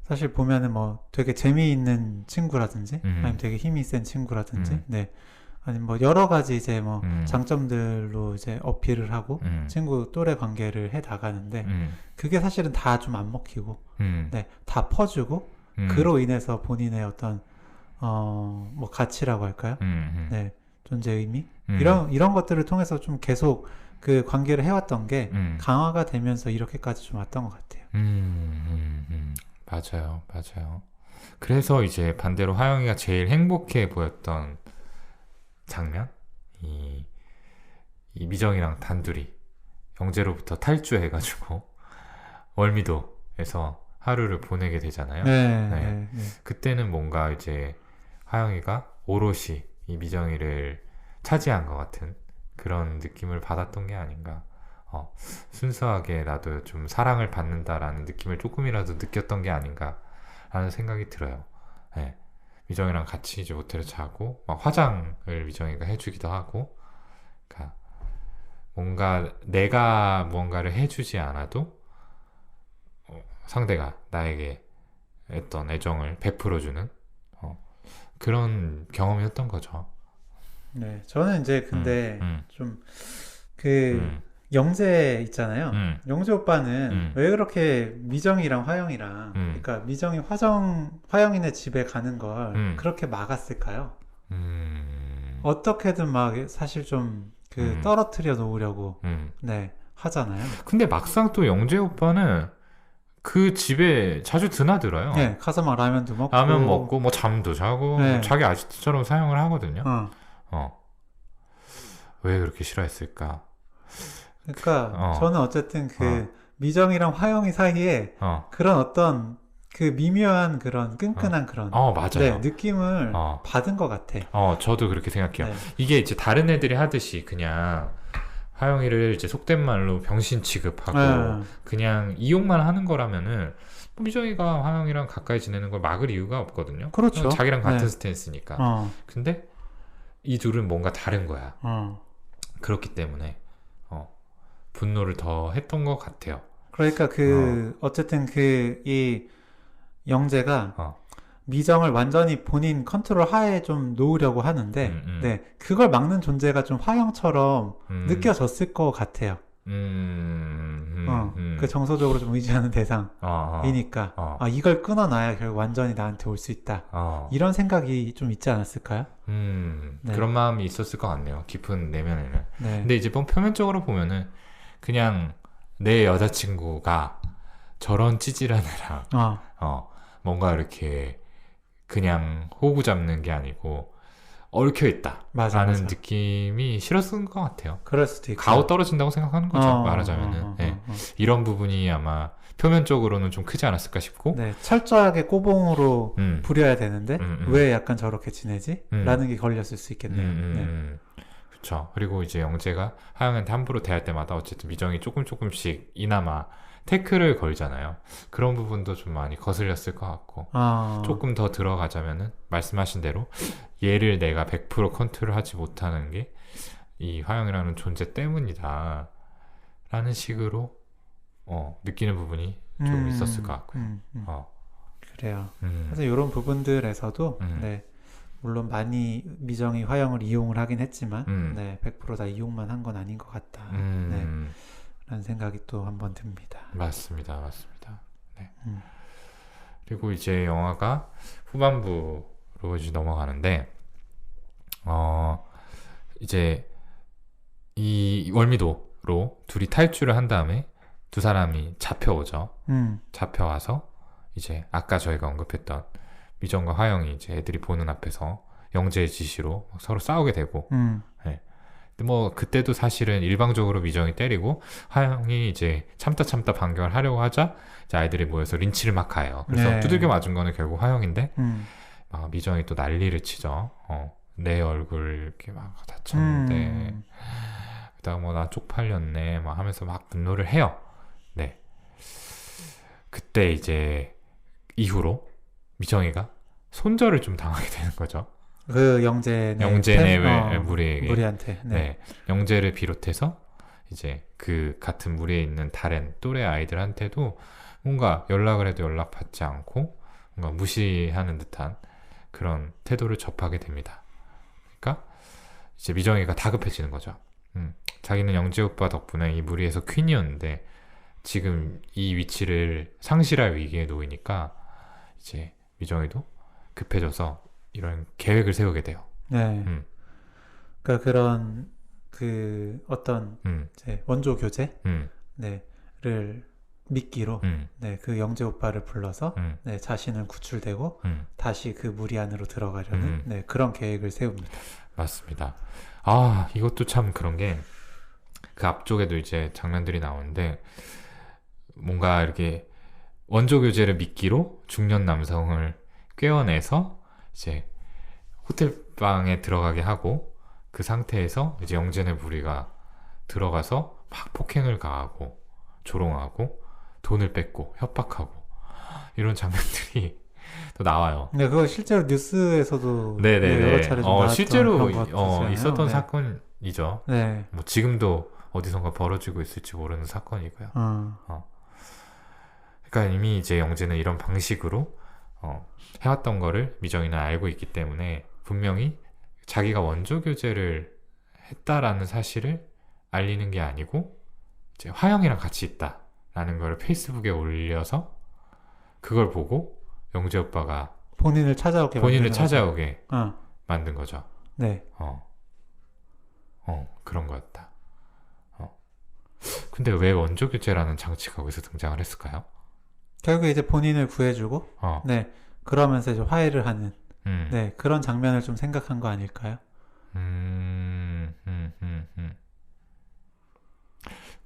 사실 보면은 뭐 되게 재미있는 친구라든지 아니면 되게 힘이 센 친구라든지 네, 아니면 뭐 여러 가지 이제 뭐 장점들로 이제 어필을 하고 친구 또래 관계를 해 나가는데 그게 사실은 다 좀 안 먹히고 네, 다 퍼주고 그로 인해서 본인의 어떤 뭐 가치라고 할까요? 네, 존재 의미 이런 것들을 통해서 좀 계속 그 관계를 해왔던 게 강화가 되면서 이렇게까지 좀 왔던 것 같아요. 맞아요. 그래서 이제 반대로 화영이가 제일 행복해 보였던 장면? 이 미정이랑 단둘이 영재로부터 탈주해가지고 월미도에서 하루를 보내게 되잖아요. 네. 그때는 뭔가 이제 화영이가 오롯이 이 미정이를 차지한 것 같은 그런 느낌을 받았던 게 아닌가. 순수하게 나도 좀 사랑을 받는다라는 느낌을 조금이라도 느꼈던 게 아닌가 라는 생각이 들어요. 네. 미정이랑 같이 이제 호텔에 자고 막 화장을 미정이가 해주기도 하고, 그러니까 뭔가 내가 무언가를 해주지 않아도 상대가 나에게 어떤 애정을 베풀어주는 그런 경험이었던 거죠. 네, 저는 이제 근데 좀 그 음, 영재 있잖아요. 음, 영재 오빠는 음. 왜 그렇게 미정이랑 화영이랑 그러니까 미정이 화영이네 집에 가는 걸 음. 그렇게 막았을까요? 음, 어떻게든 막 사실 좀 그 음. 떨어뜨려 놓으려고 음. 네, 하잖아요. 근데 막상 또 영재 오빠는 그 집에 자주 드나들어요. 네, 가서 막 라면도 먹고 라면 먹고 뭐 잠도 자고 네. 뭐 자기 아지트처럼 사용을 하거든요. 어. 왜 그렇게 싫어했을까? 그러니까 저는 어쨌든 그 미정이랑 화영이 사이에 그런 어떤 그 미묘한 그런 끈끈한 그런 맞아요. 네, 느낌을 어. 받은 것 같아. 저도 그렇게 생각해요. 네. 이게 이제 다른 애들이 하듯이 그냥 하영이를 이제 속된 말로 병신 취급하고 네. 그냥 이용만 하는 거라면은 뭐 미정이가 화영이랑 가까이 지내는 걸 막을 이유가 없거든요. 그렇죠. 자기랑 같은 네. 스탠스니까. 근데 이 둘은 뭔가 다른 거야. 그렇기 때문에 분노를 더 했던 것 같아요. 그러니까 어쨌든 이 영재가 미정을 완전히 본인 컨트롤 하에 좀 놓으려고 하는데 네, 그걸 막는 존재가 좀 화영처럼 느껴졌을 것 같아요. 그 정서적으로 좀 의지하는 대상이니까 이걸 끊어놔야 결국 완전히 나한테 올 수 있다. 이런 생각이 좀 있지 않았을까요? 네. 그런 마음이 있었을 것 같네요. 깊은 내면에는. 네. 근데 이제 뭐 표면적으로 보면은 그냥 내 여자친구가 저런 찌질한 애랑 뭔가 이렇게 그냥 호구 잡는 게 아니고 얽혀 있다 라는 느낌이 싫었을 것 같아요. 그럴 수도 있고 가오 떨어진다고 생각하는 거죠. 말하자면은 네. 이런 부분이 아마 표면적으로는 좀 크지 않았을까 싶고 네, 철저하게 꼬봉으로 부려야 되는데 왜 약간 저렇게 지내지? 라는 게 걸렸을 수 있겠네요. 네. 그렇죠. 그리고 이제 영재가 하영이한테 함부로 대할 때마다 어쨌든 미정이 조금씩 이나마 태클을 걸잖아요. 그런 부분도 좀 많이 거슬렸을 것 같고 조금 더 들어가자면은 말씀하신 대로 얘를 내가 100% 컨트롤하지 못하는 게 이 화영이라는 존재 때문이다 라는 식으로 느끼는 부분이 좀 있었을 것 같고요. 그래요. 그래서 이런 부분들에서도 네, 물론 많이 미정이 화영을 이용을 하긴 했지만 네, 100% 다 이용만 한 건 아닌 것 같다. 네. 라는 생각이 또 한번 듭니다. 맞습니다. 네. 그리고 이제 영화가 후반부로 이제 넘어가는데, 이제 이 월미도로 둘이 탈출을 한 다음에 두 사람이 잡혀오죠. 잡혀와서 이제 아까 저희가 언급했던 미정과 화영이 이제 애들이 보는 앞에서 영재의 지시로 서로 싸우게 되고, 네. 뭐 그때도 사실은 일방적으로 미정이 때리고 화영이 이제 참다 반격을 하려고 하자 이제 아이들이 모여서 린치를 막 가요. 그래서 네. 두들겨 맞은 거는 결국 화영인데 미정이 또 난리를 치죠. 내 얼굴 이렇게 막 다쳤는데 그다음 뭐 나 쪽팔렸네 막 하면서 막 분노를 해요. 네. 그때 이제 이후로 미정이가 손절을 좀 당하게 되는 거죠. 그 영재네 무리한테. 네. 영재를 비롯해서 이제 그 같은 무리에 있는 다른 또래 아이들한테도 뭔가 연락을 해도 연락받지 않고 뭔가 무시하는 듯한 그런 태도를 접하게 됩니다. 그러니까 이제 미정이가 다급해지는 거죠. 자기는 영재 오빠 덕분에 이 무리에서 퀸이었는데 지금 이 위치를 상실할 위기에 놓이니까 이제 미정이도 급해져서 이런 계획을 세우게 돼요. 네. 그러니까 그런 어떤 이제 원조 교재 네를 미끼로 네, 그 영재 오빠를 불러서 네, 자신은 구출되고 다시 그 무리 안으로 들어가려는 네, 그런 계획을 세웁니다. 맞습니다. 이것도 참 그런 게 그 앞쪽에도 이제 장면들이 나오는데 뭔가 이렇게 원조 교재를 미끼로 중년 남성을 꿰어내서 이제 호텔방에 들어가게 하고 그 상태에서 이제 영재네 무리가 들어가서 막 폭행을 가하고 조롱하고 돈을 뺏고 협박하고 이런 장면들이 또 나와요. 네, 그거 실제로 뉴스에서도 네네네. 여러 차례 좀 나왔던 실제로 그런 것 같았어요. 있었던 네. 사건이죠. 네. 뭐 지금도 어디선가 벌어지고 있을지 모르는 사건이고요. 어, 그러니까 이미 이제 영재는 이런 방식으로 해왔던 거를 미정이는 알고 있기 때문에 분명히 자기가 원조 교제를 했다라는 사실을 알리는 게 아니고 이제 화영이랑 같이 있다라는 걸 페이스북에 올려서 그걸 보고 영재 오빠가 본인을 찾아오게 본인을 만드는 찾아오게 거죠. 만든 거죠. 네. 그런 거였다. 근데 왜 원조 교제라는 장치가 거기서 등장을 했을까요? 결국에 이제 본인을 구해주고, 네. 그러면서 이제 화해를 하는, 네. 그런 장면을 좀 생각한 거 아닐까요?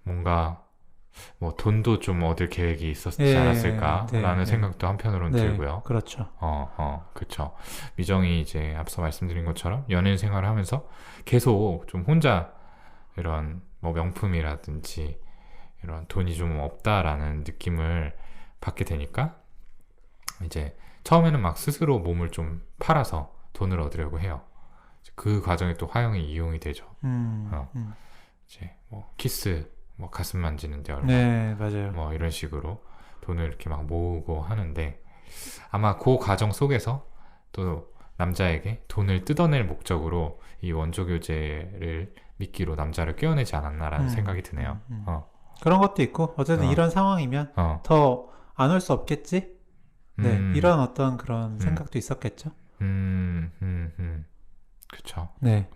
뭔가 뭐 돈도 좀 얻을 계획이 있었지 예, 않았을까라는 네, 생각도 한편으로는 네. 들고요. 그렇죠. 그쵸. 미정이 이제 앞서 말씀드린 것처럼 연예인 생활을 하면서 계속 좀 혼자 이런 뭐 명품이라든지 이런 돈이 좀 없다라는 느낌을 받게 되니까 이제 처음에는 막 스스로 몸을 좀 팔아서 돈을 얻으려고 해요. 그 과정에 또 화영이 이용이 되죠. 이제 뭐 키스, 뭐 가슴 만지는데 얼마, 네, 맞아요. 뭐 이런 식으로 돈을 이렇게 막 모으고 하는데 아마 그 과정 속에서 또 남자에게 돈을 뜯어낼 목적으로 이 원조 교제를 미끼로 남자를 꿰어내지 않았나라는 생각이 드네요. 그런 것도 있고, 어쨌든 이런 상황이면 더 안 올 수 없겠지? 네, 이런 어떤 그런 생각도 있었겠죠? 그쵸. 네.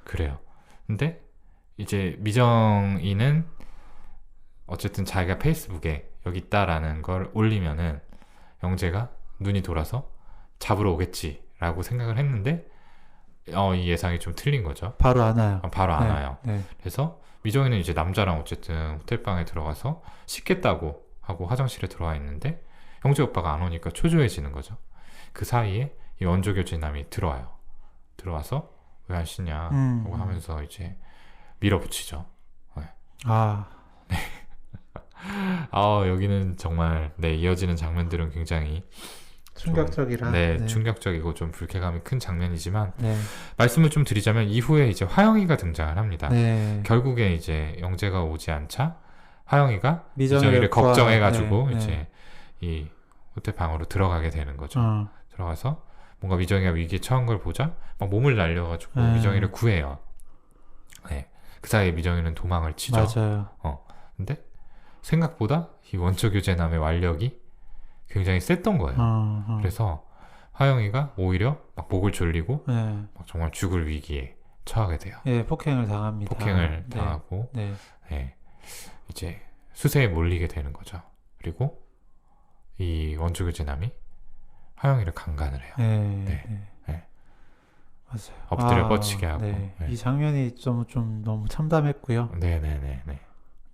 그래요. 근데 이제 미정이는 어쨌든 자기가 페이스북에 여기 있다라는 걸 올리면은 영재가 눈이 돌아서 잡으러 오겠지라고 생각을 했는데 이 예상이 좀 틀린 거죠. 바로 안 와요. 바로 안 네, 와요. 네. 그래서 미정이는 이제 남자랑 어쨌든 호텔방에 들어가서 씻겠다고 하고 화장실에 들어와 있는데 영재 오빠가 안 오니까 초조해지는 거죠. 그 사이에 이 원조 교제남이 들어와요. 들어와서 왜 안 씻냐 하고 하면서 이제 밀어붙이죠. 아, 여기는 정말 이어지는 장면들은 굉장히 충격적이라. 네, 충격적이고 좀 불쾌감이 큰 장면이지만 네. 말씀을 좀 드리자면 이후에 이제 화영이가 등장을 합니다. 네. 결국에 이제 영재가 오지 않자 화영이가 미정이를 미정이를 걱정해가지고 네, 이제 이 호텔 방으로 들어가게 되는 거죠. 들어가서 뭔가 미정이가 위기에 처한 걸 보자 막 몸을 날려가지고 미정이를 구해요. 네, 그 사이에 미정이는 도망을 치죠. 맞아요. 근데 생각보다 이 원조 교제남의 완력이 굉장히 셌던 거예요. 그래서 화영이가 오히려 막 목을 졸리고 네. 막 정말 죽을 위기에 처하게 돼요. 예, 폭행을 당합니다. 폭행을 네. 당하고 네. 이제 수세에 몰리게 되는 거죠. 그리고 이 원조 교제남이 화영이를 강간을 해요. 네. 네. 네. 네. 맞아요. 엎드려 뻗치게 하고. 네. 네. 이 장면이 좀 너무 참담했고요. 네네네.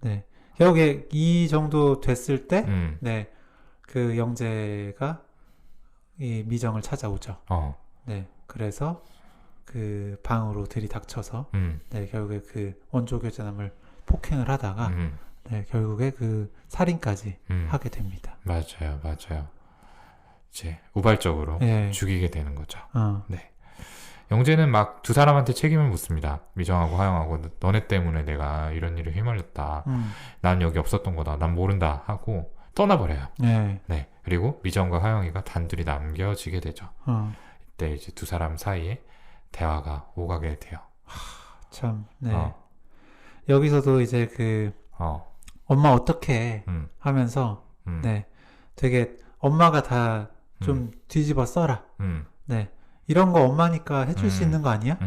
네. 결국에 이 정도 됐을 때, 네. 네. 그 영재가 이 미정을 찾아오죠. 네. 그래서 그 방으로 들이닥쳐서, 네. 결국에 그 원조 교제남을 폭행을 하다가, 네. 결국에 그 살인까지 하게 됩니다. 맞아요. 이제 우발적으로 네. 죽이게 되는 거죠. 네. 영재는 막 두 사람한테 책임을 묻습니다. 미정하고 화영하고 너네 때문에 내가 이런 일에 휘말렸다. 난 여기 없었던 거다. 난 모른다 하고 떠나버려요. 네. 네. 그리고 미정과 화영이가 단둘이 남겨지게 되죠. 이때 이제 두 사람 사이에 대화가 오가게 돼요. 참, 네. 여기서도 이제 그 엄마 어떡해 하면서 네. 되게 엄마가 다 좀 뒤집어 써라. 네. 이런 거 엄마니까 해줄 수 있는 거 아니야?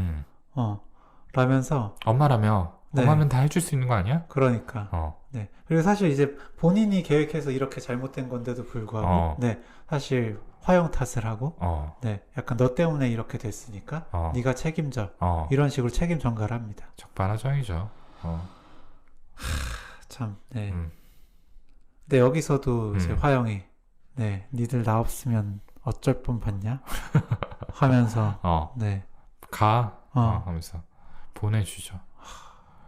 라면서 엄마라며 네. 엄마면 다 해줄 수 있는 거 아니야? 그러니까 네. 그리고 사실 이제 본인이 계획해서 이렇게 잘못된 건데도 불구하고 네. 사실 화영 탓을 하고 네. 약간 너 때문에 이렇게 됐으니까 네가 책임져. 이런 식으로 책임 전가를 합니다. 적반하장이죠. 참, 네. 근데 여기서도 이제 화영이 네, 니들 나 없으면 어쩔 뻔 봤냐? 하면서 네. 가 하면서 보내주죠.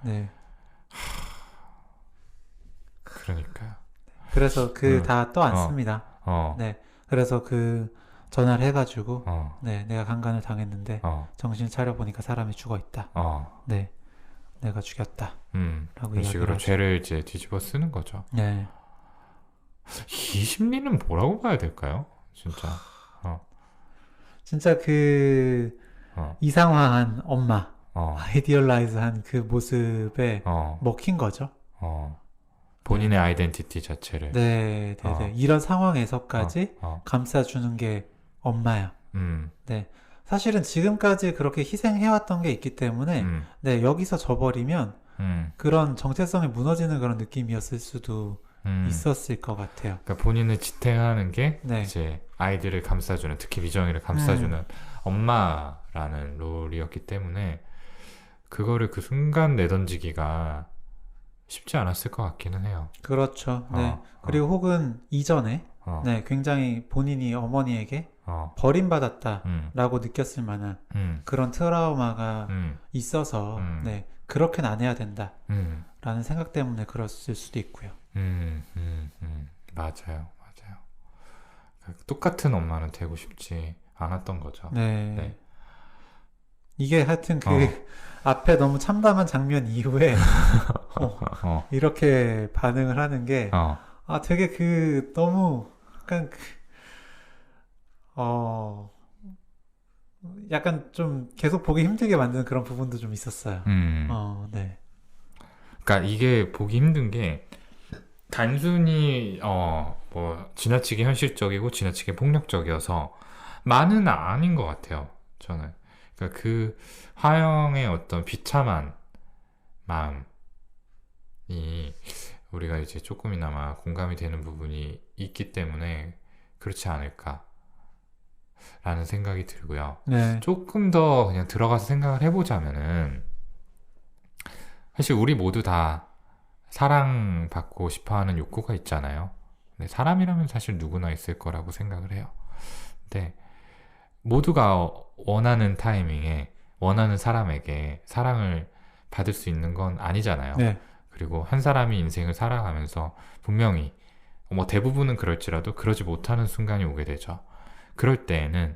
네. 그러니까요. 그래서 그 다 떠안습니다. 네. 그래서 그 전화를 해가지고 네, 내가 강간을 당했는데 정신 차려 보니까 사람이 죽어 있다. 네. 내가 죽였다. 그런 이야기를 식으로 하죠. 죄를 이제 뒤집어 쓰는 거죠. 네. 이 심리는 뭐라고 봐야 될까요? 진짜. 진짜 그 어, 이상화한 엄마, 어, 아이디얼라이즈한 그 모습에 어, 먹힌 거죠. 본인의 아이덴티티 자체를. 네, 네, 네. 이런 상황에서까지 어, 감싸주는 게 엄마야. 음, 네. 사실은 지금까지 그렇게 희생해왔던 게 있기 때문에, 네, 여기서 져버리면 그런 정체성이 무너지는 그런 느낌이었을 수도 있었을 것 같아요. 그러니까 본인을 지탱하는 게 네. 이제 아이들을 감싸주는, 특히 미정이를 감싸주는 엄마라는 롤이었기 때문에 그거를 그 순간 내던지기가 쉽지 않았을 것 같기는 해요. 그렇죠. 네. 어, 그리고 혹은 이전에, 어, 네, 굉장히 본인이 어머니에게 어, 버림받았다라고 느꼈을 만한 그런 트라우마가 있어서, 네, 그렇게는 안 해야 된다라는 생각 때문에 그랬을 수도 있고요. 맞아요, 맞아요. 똑같은 엄마는 되고 싶지 않았던 거죠. 네. 네. 이게 하여튼 그 앞에 너무 참담한 장면 이후에 이렇게 반응을 하는 게, 되게 그 너무 약간 약간 좀 계속 보기 힘들게 만드는 그런 부분도 좀 있었어요. 네. 그러니까 이게 보기 힘든 게 단순히 뭐 지나치게 현실적이고 지나치게 폭력적이어서 많은 아닌 것 같아요. 저는. 그러니까 그 화영의 어떤 비참한 마음이 우리가 이제 조금이나마 공감이 되는 부분이 있기 때문에 그렇지 않을까라는 생각이 들고요. 네. 조금 더 그냥 들어가서 생각을 해보자면은 사실 우리 모두 다 사랑받고 싶어하는 욕구가 있잖아요. 근데 사람이라면 사실 누구나 있을 거라고 생각을 해요. 근데 모두가 원하는 타이밍에 원하는 사람에게 사랑을 받을 수 있는 건 아니잖아요. 네. 그리고 한 사람이 인생을 살아가면서 분명히 뭐 대부분은 그럴지라도 그러지 못하는 순간이 오게 되죠. 그럴 때에는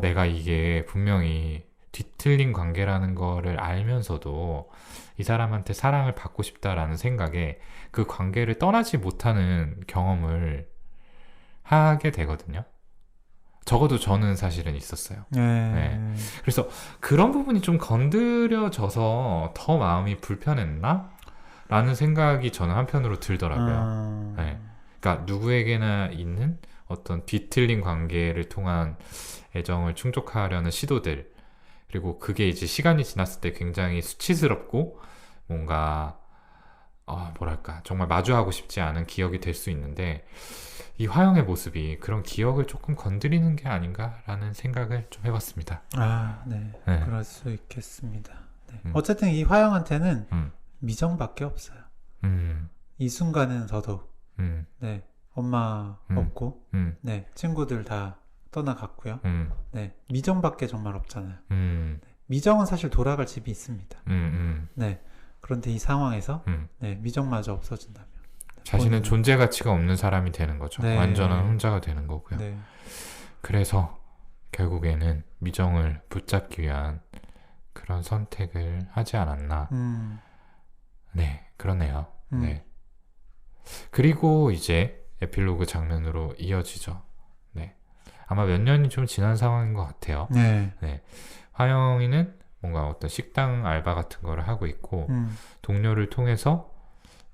내가 이게 분명히 뒤틀린 관계라는 거를 알면서도 이 사람한테 사랑을 받고 싶다라는 생각에 그 관계를 떠나지 못하는 경험을 하게 되거든요. 적어도 저는 사실은 있었어요. 네. 그래서 그런 부분이 좀 건드려져서 더 마음이 불편했나? 라는 생각이 저는 한편으로 들더라고요. 네. 그러니까 누구에게나 있는 어떤 뒤틀린 관계를 통한 애정을 충족하려는 시도들, 그리고 그게 이제 시간이 지났을 때 굉장히 수치스럽고 뭔가 뭐랄까 정말 마주하고 싶지 않은 기억이 될 수 있는데 이 화영의 모습이 그런 기억을 조금 건드리는 게 아닌가라는 생각을 좀 해봤습니다. 네. 네. 그럴 수 있겠습니다. 네. 어쨌든 이 화영한테는 미정밖에 없어요. 이 순간은 더더욱. 네. 엄마 없고, 네. 친구들 다 떠나갔고요. 네. 미정밖에 정말 없잖아요. 네. 미정은 사실 돌아갈 집이 있습니다. 네. 그런데 이 상황에서 네. 미정마저 없어진다면 자신은 존재 가치가 없는 사람이 되는 거죠. 네. 완전한 혼자가 되는 거고요. 네. 그래서 결국에는 미정을 붙잡기 위한 그런 선택을 하지 않았나. 네, 그러네요. 네. 그리고 이제 에필로그 장면으로 이어지죠. 네. 아마 몇 년이 좀 지난 상황인 것 같아요. 네. 네. 화영이는 뭔가 어떤 식당 알바 같은 거를 하고 있고 동료를 통해서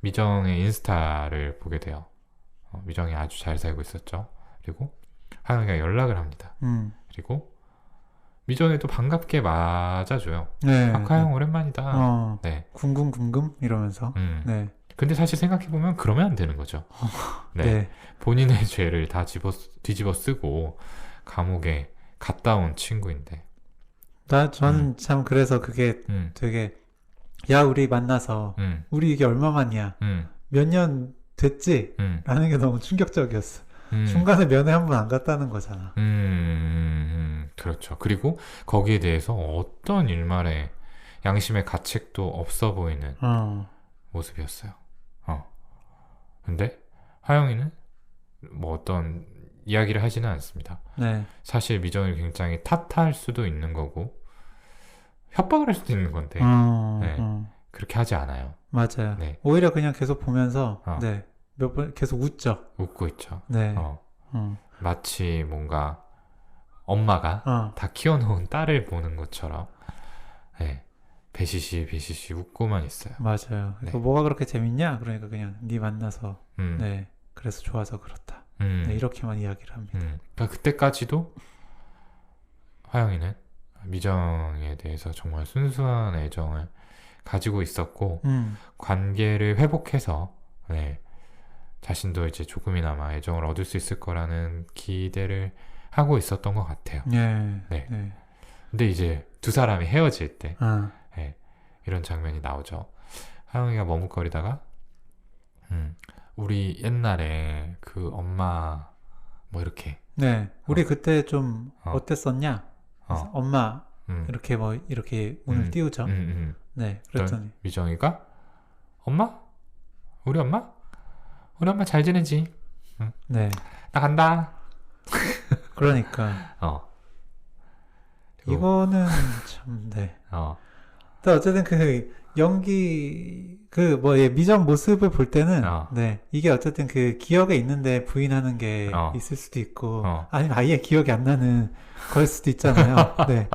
미정의 인스타를 보게 돼요. 미정이 아주 잘 살고 있었죠. 그리고 화영이가 연락을 합니다. 그리고 미정이도 반갑게 맞아줘요. 네. 화영 오랜만이다. 네. 궁금 이러면서. 네. 근데 사실 생각해보면 그러면 안 되는 거죠. 네. 네. 본인의 죄를 다 뒤집어 쓰고 감옥에 갔다 온 친구인데. 저는 참 그래서 그게 되게 야 우리 만나서 우리 이게 얼마만이야 몇 년 됐지? 라는 게 너무 충격적이었어. 중간에 면회 한 번 안 갔다는 거잖아. 그렇죠. 그리고 거기에 대해서 어떤 일말의 양심의 가책도 없어 보이는 모습이었어요. 근데 화영이는 뭐 어떤 이야기를 하지는 않습니다. 네. 사실 미정을 굉장히 탓할 수도 있는 거고 협박을 할 수도 있는 건데 네. 그렇게 하지 않아요. 맞아요. 네. 오히려 그냥 계속 보면서 어. 네. 몇 번 계속 웃죠. 웃고 있죠. 네. 어. 마치 뭔가 엄마가 다 키워놓은 딸을 보는 것처럼 네. 배시시 웃고만 있어요. 맞아요. 네. 뭐가 그렇게 재밌냐? 그러니까 그냥 네 만나서 네. 그래서 좋아서 그렇다. 네, 이렇게만 이야기를 합니다. 그러니까 그때까지도 화영이는 미정에 대해서 정말 순수한 애정을 가지고 있었고 관계를 회복해서 네, 자신도 이제 조금이나마 애정을 얻을 수 있을 거라는 기대를 하고 있었던 것 같아요. 네. 네. 네. 근데 이제 두 사람이 헤어질 때 아, 네, 이런 장면이 나오죠. 하영이가 머뭇거리다가 우리 옛날에 그 엄마 뭐 이렇게 네. 우리 그때 좀 어땠었냐? 그래서 어. 엄마 음, 이렇게 뭐 이렇게 문을 띄우죠. 네. 그랬더니 미정이가 엄마? 우리 엄마? 우리 엄마 잘 지내지? 네. 나 간다. 그러니까 그리고, 이거는 참 네. 어, 근데 어쨌든 그 연기 그 뭐 미정 모습을 볼 때는 네. 이게 어쨌든 그 기억에 있는데 부인하는 게 있을 수도 있고 아니면 아예 기억이 안 나는 걸 수도 있잖아요. 네.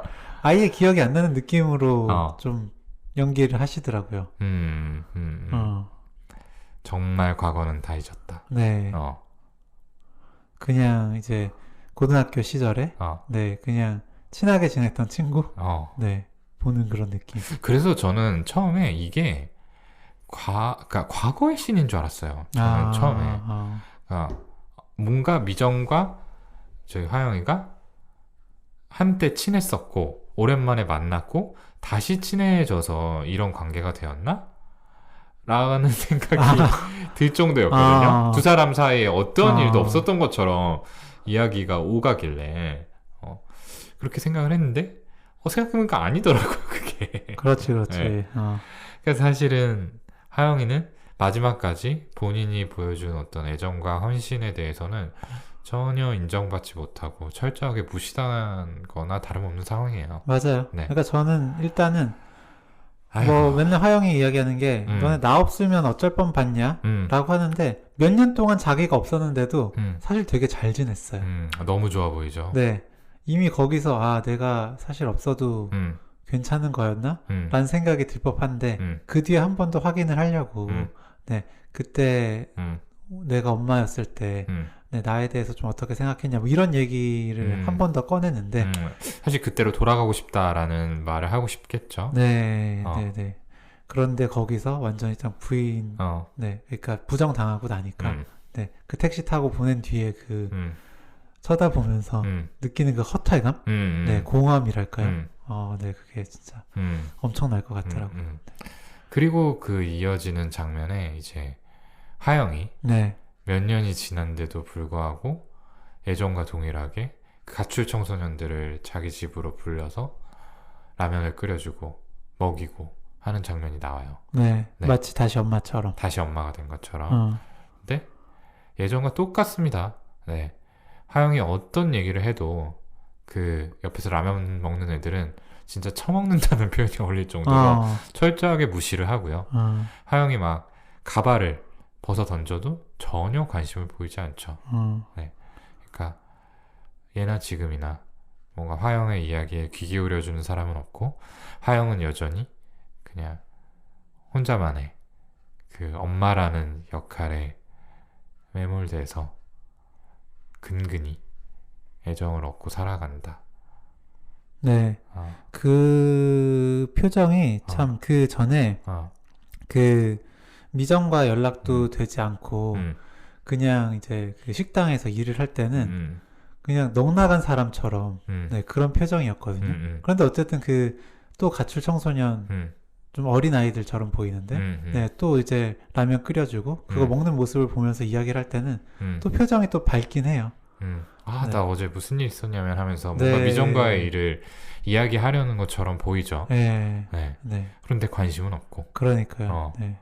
아예 기억이 안 나는 느낌으로 좀 연기를 하시더라고요. 정말 과거는 다 잊었다. 네. 그냥 이제 고등학교 시절에 네, 그냥 친하게 지냈던 친구 네, 보는 그런 느낌. 그래서 저는 처음에 이게 그러니까 과거의 씬인 줄 알았어요. 저는 처음에 뭔가 미정과 저희 화영이가 한때 친했었고 오랜만에 만났고 다시 친해져서 이런 관계가 되었나? 라는 생각이 들 정도였거든요. 두 사람 사이에 어떤 일도 없었던 것처럼 이야기가 오가길래 그렇게 생각을 했는데 생각해보니까 아니더라고요, 그게. 그렇지. 네. 그래서 사실은 하영이는 마지막까지 본인이 보여준 어떤 애정과 헌신에 대해서는 전혀 인정받지 못하고 철저하게 무시당한 거나 다름없는 상황이에요. 맞아요. 네. 그러니까 저는 일단은 아이고. 뭐 맨날 화영이 이야기하는 게 너네 나 없으면 어쩔 뻔 봤냐? 라고 하는데 몇 년 동안 자기가 없었는데도 사실 되게 잘 지냈어요. 너무 좋아 보이죠. 네. 이미 거기서 내가 사실 없어도 괜찮은 거였나? 라는 생각이 들 법한데 그 뒤에 한 번 더 확인을 하려고 네. 그때 내가 엄마였을 때 네, 나에 대해서 좀 어떻게 생각했냐 뭐 이런 얘기를 한 번 더 꺼내는데 사실 그때로 돌아가고 싶다라는 말을 하고 싶겠죠. 네, 네, 네. 그런데 거기서 완전히 좀 부인, 네, 그러니까 부정당하고 나니까, 네, 그 택시 타고 보낸 뒤에 그 쳐다보면서 느끼는 그 허탈감, 네, 공허함이랄까요? 네, 그게 진짜 엄청날 것 같더라고요. 그리고 그 이어지는 장면에 이제 하영이 네, 몇 년이 지난데도 불구하고 예전과 동일하게 그 가출 청소년들을 자기 집으로 불러서 라면을 끓여주고 먹이고 하는 장면이 나와요. 네, 네. 마치 다시 엄마처럼. 다시 엄마가 된 것처럼. 근데 예전과 똑같습니다. 네. 하영이 어떤 얘기를 해도 그 옆에서 라면 먹는 애들은 진짜 처먹는다는 표현이 어울릴 정도로 철저하게 무시를 하고요. 하영이 막 가발을 벗어 던져도 전혀 관심을 보이지 않죠. 네. 그러니까 예나 지금이나 뭔가 화영의 이야기에 귀 기울여주는 사람은 없고 화영은 여전히 그냥 혼자만의 그 엄마라는 역할에 매몰돼서 근근히 애정을 얻고 살아간다. 네. 그 표정이 참 그 전에 그 미정과 연락도 되지 않고 그냥 이제 그 식당에서 일을 할 때는 그냥 넋 나간 사람처럼 네, 그런 표정이었거든요. 그런데 어쨌든 그 또 가출 청소년 좀 어린 아이들처럼 보이는데 네, 또 이제 라면 끓여주고 그거 먹는 모습을 보면서 이야기를 할 때는 또 표정이 또 밝긴 해요. 네. 네. 나 어제 무슨 일 있었냐면 하면서 뭔가 네. 미정과의 일을 이야기하려는 것처럼 보이죠. 네. 네. 네. 그런데 관심은 없고. 그러니까요. 네.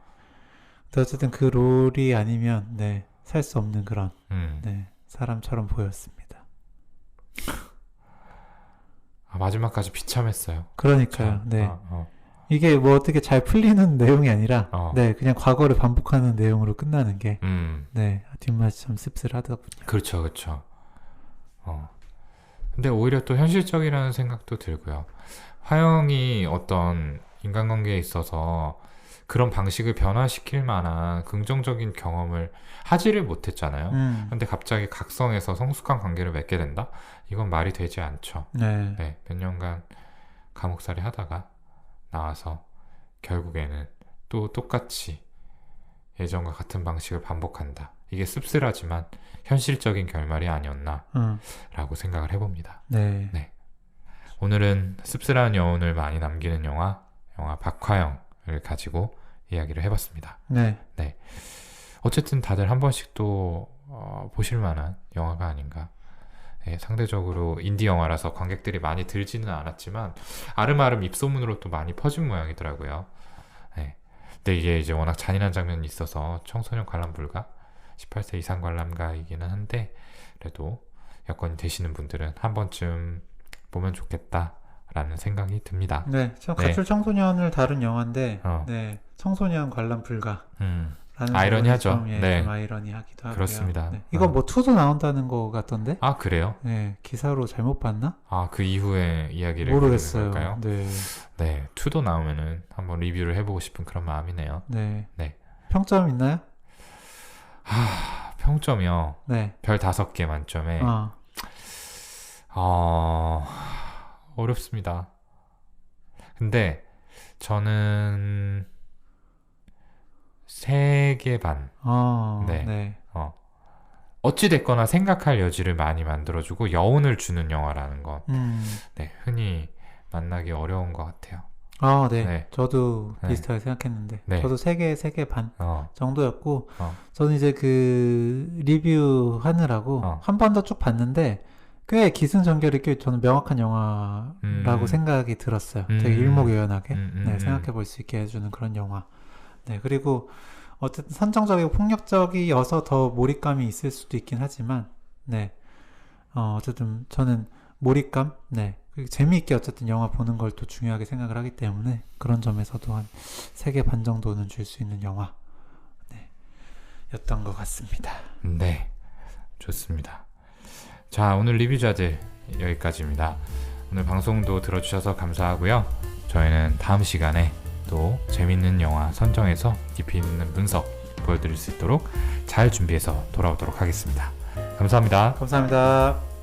근데 어쨌든 그 롤이 아니면 네, 살 수 없는 그런 네, 사람처럼 보였습니다. 마지막까지 비참했어요. 그러니까요. 네. 이게 뭐 어떻게 잘 풀리는 내용이 아니라 네, 그냥 과거를 반복하는 내용으로 끝나는 게 뒷맛이 좀 씁쓸하더군요. 그렇죠, 그렇죠. 근데 오히려 또 현실적이라는 생각도 들고요. 화영이 어떤 인간관계에 있어서 그런 방식을 변화시킬 만한 긍정적인 경험을 하지를 못했잖아요. 근데 갑자기 각성해서 성숙한 관계를 맺게 된다? 이건 말이 되지 않죠. 네, 몇 년간 감옥살이 하다가 나와서 결국에는 또 똑같이 예전과 같은 방식을 반복한다. 이게 씁쓸하지만 현실적인 결말이 아니었나 라고 생각을 해봅니다. 네. 오늘은 씁쓸한 여운을 많이 남기는 영화 박화영을 가지고 이야기를 해봤습니다. 네. 어쨌든 다들 한 번씩 또 보실 만한 영화가 아닌가. 상대적으로 인디 영화라서 관객들이 많이 들지는 않았지만 아름아름 입소문으로 또 많이 퍼진 모양이더라고요. 근데 이게 이제 워낙 잔인한 장면이 있어서 청소년 관람 불가, 18세 이상 관람가이기는 한데 그래도 여건이 되시는 분들은 한 번쯤 보면 좋겠다라는 생각이 듭니다. 네, 가출 청소년을 다룬 영화인데 청소년 관람 불가. 아이러니하죠. 좀, 네, 좀 아이러니하기도 하고요. 그렇습니다. 이거 뭐 2도 나온다는 거 같던데? 아, 그래요? 네, 기사로 잘못 봤나? 아, 그 이후에 이야기를 모르겠어요. 걸까요? 네, 2도 나오면은 한번 리뷰를 해보고 싶은 그런 마음이네요. 네. 네. 평점 있나요? 평점이요. 네. 별 5개 만점에 어렵습니다. 근데 저는 3개 반. 네. 어찌됐거나 생각할 여지를 많이 만들어주고 여운을 주는 영화라는 건 흔히 만나기 어려운 것 같아요. 네. 저도 비슷하게 생각했는데 저도 3개 반 정도였고 저는 이제 그 리뷰 하느라고 한 번 더 쭉 봤는데 꽤 기승전결이 꽤 저는 명확한 영화라고 생각이 들었어요. 되게 일목요연하게 생각해 볼 수 있게 해주는 그런 영화. 네, 그리고 어쨌든 선정적이고 폭력적이어서 더 몰입감이 있을 수도 있긴 하지만 어쨌든 저는 몰입감 그리고 재미있게 어쨌든 영화 보는 걸 또 중요하게 생각을 하기 때문에 그런 점에서도 한 3개 반 정도는 줄 수 있는 영화 였던 것 같습니다. 네, 좋습니다. 자, 오늘 리뷰자들 여기까지입니다. 오늘 방송도 들어주셔서 감사하고요. 저희는 다음 시간에 또 재밌는 영화 선정해서 깊이 있는 분석 보여드릴 수 있도록 잘 준비해서 돌아오도록 하겠습니다. 감사합니다. 감사합니다.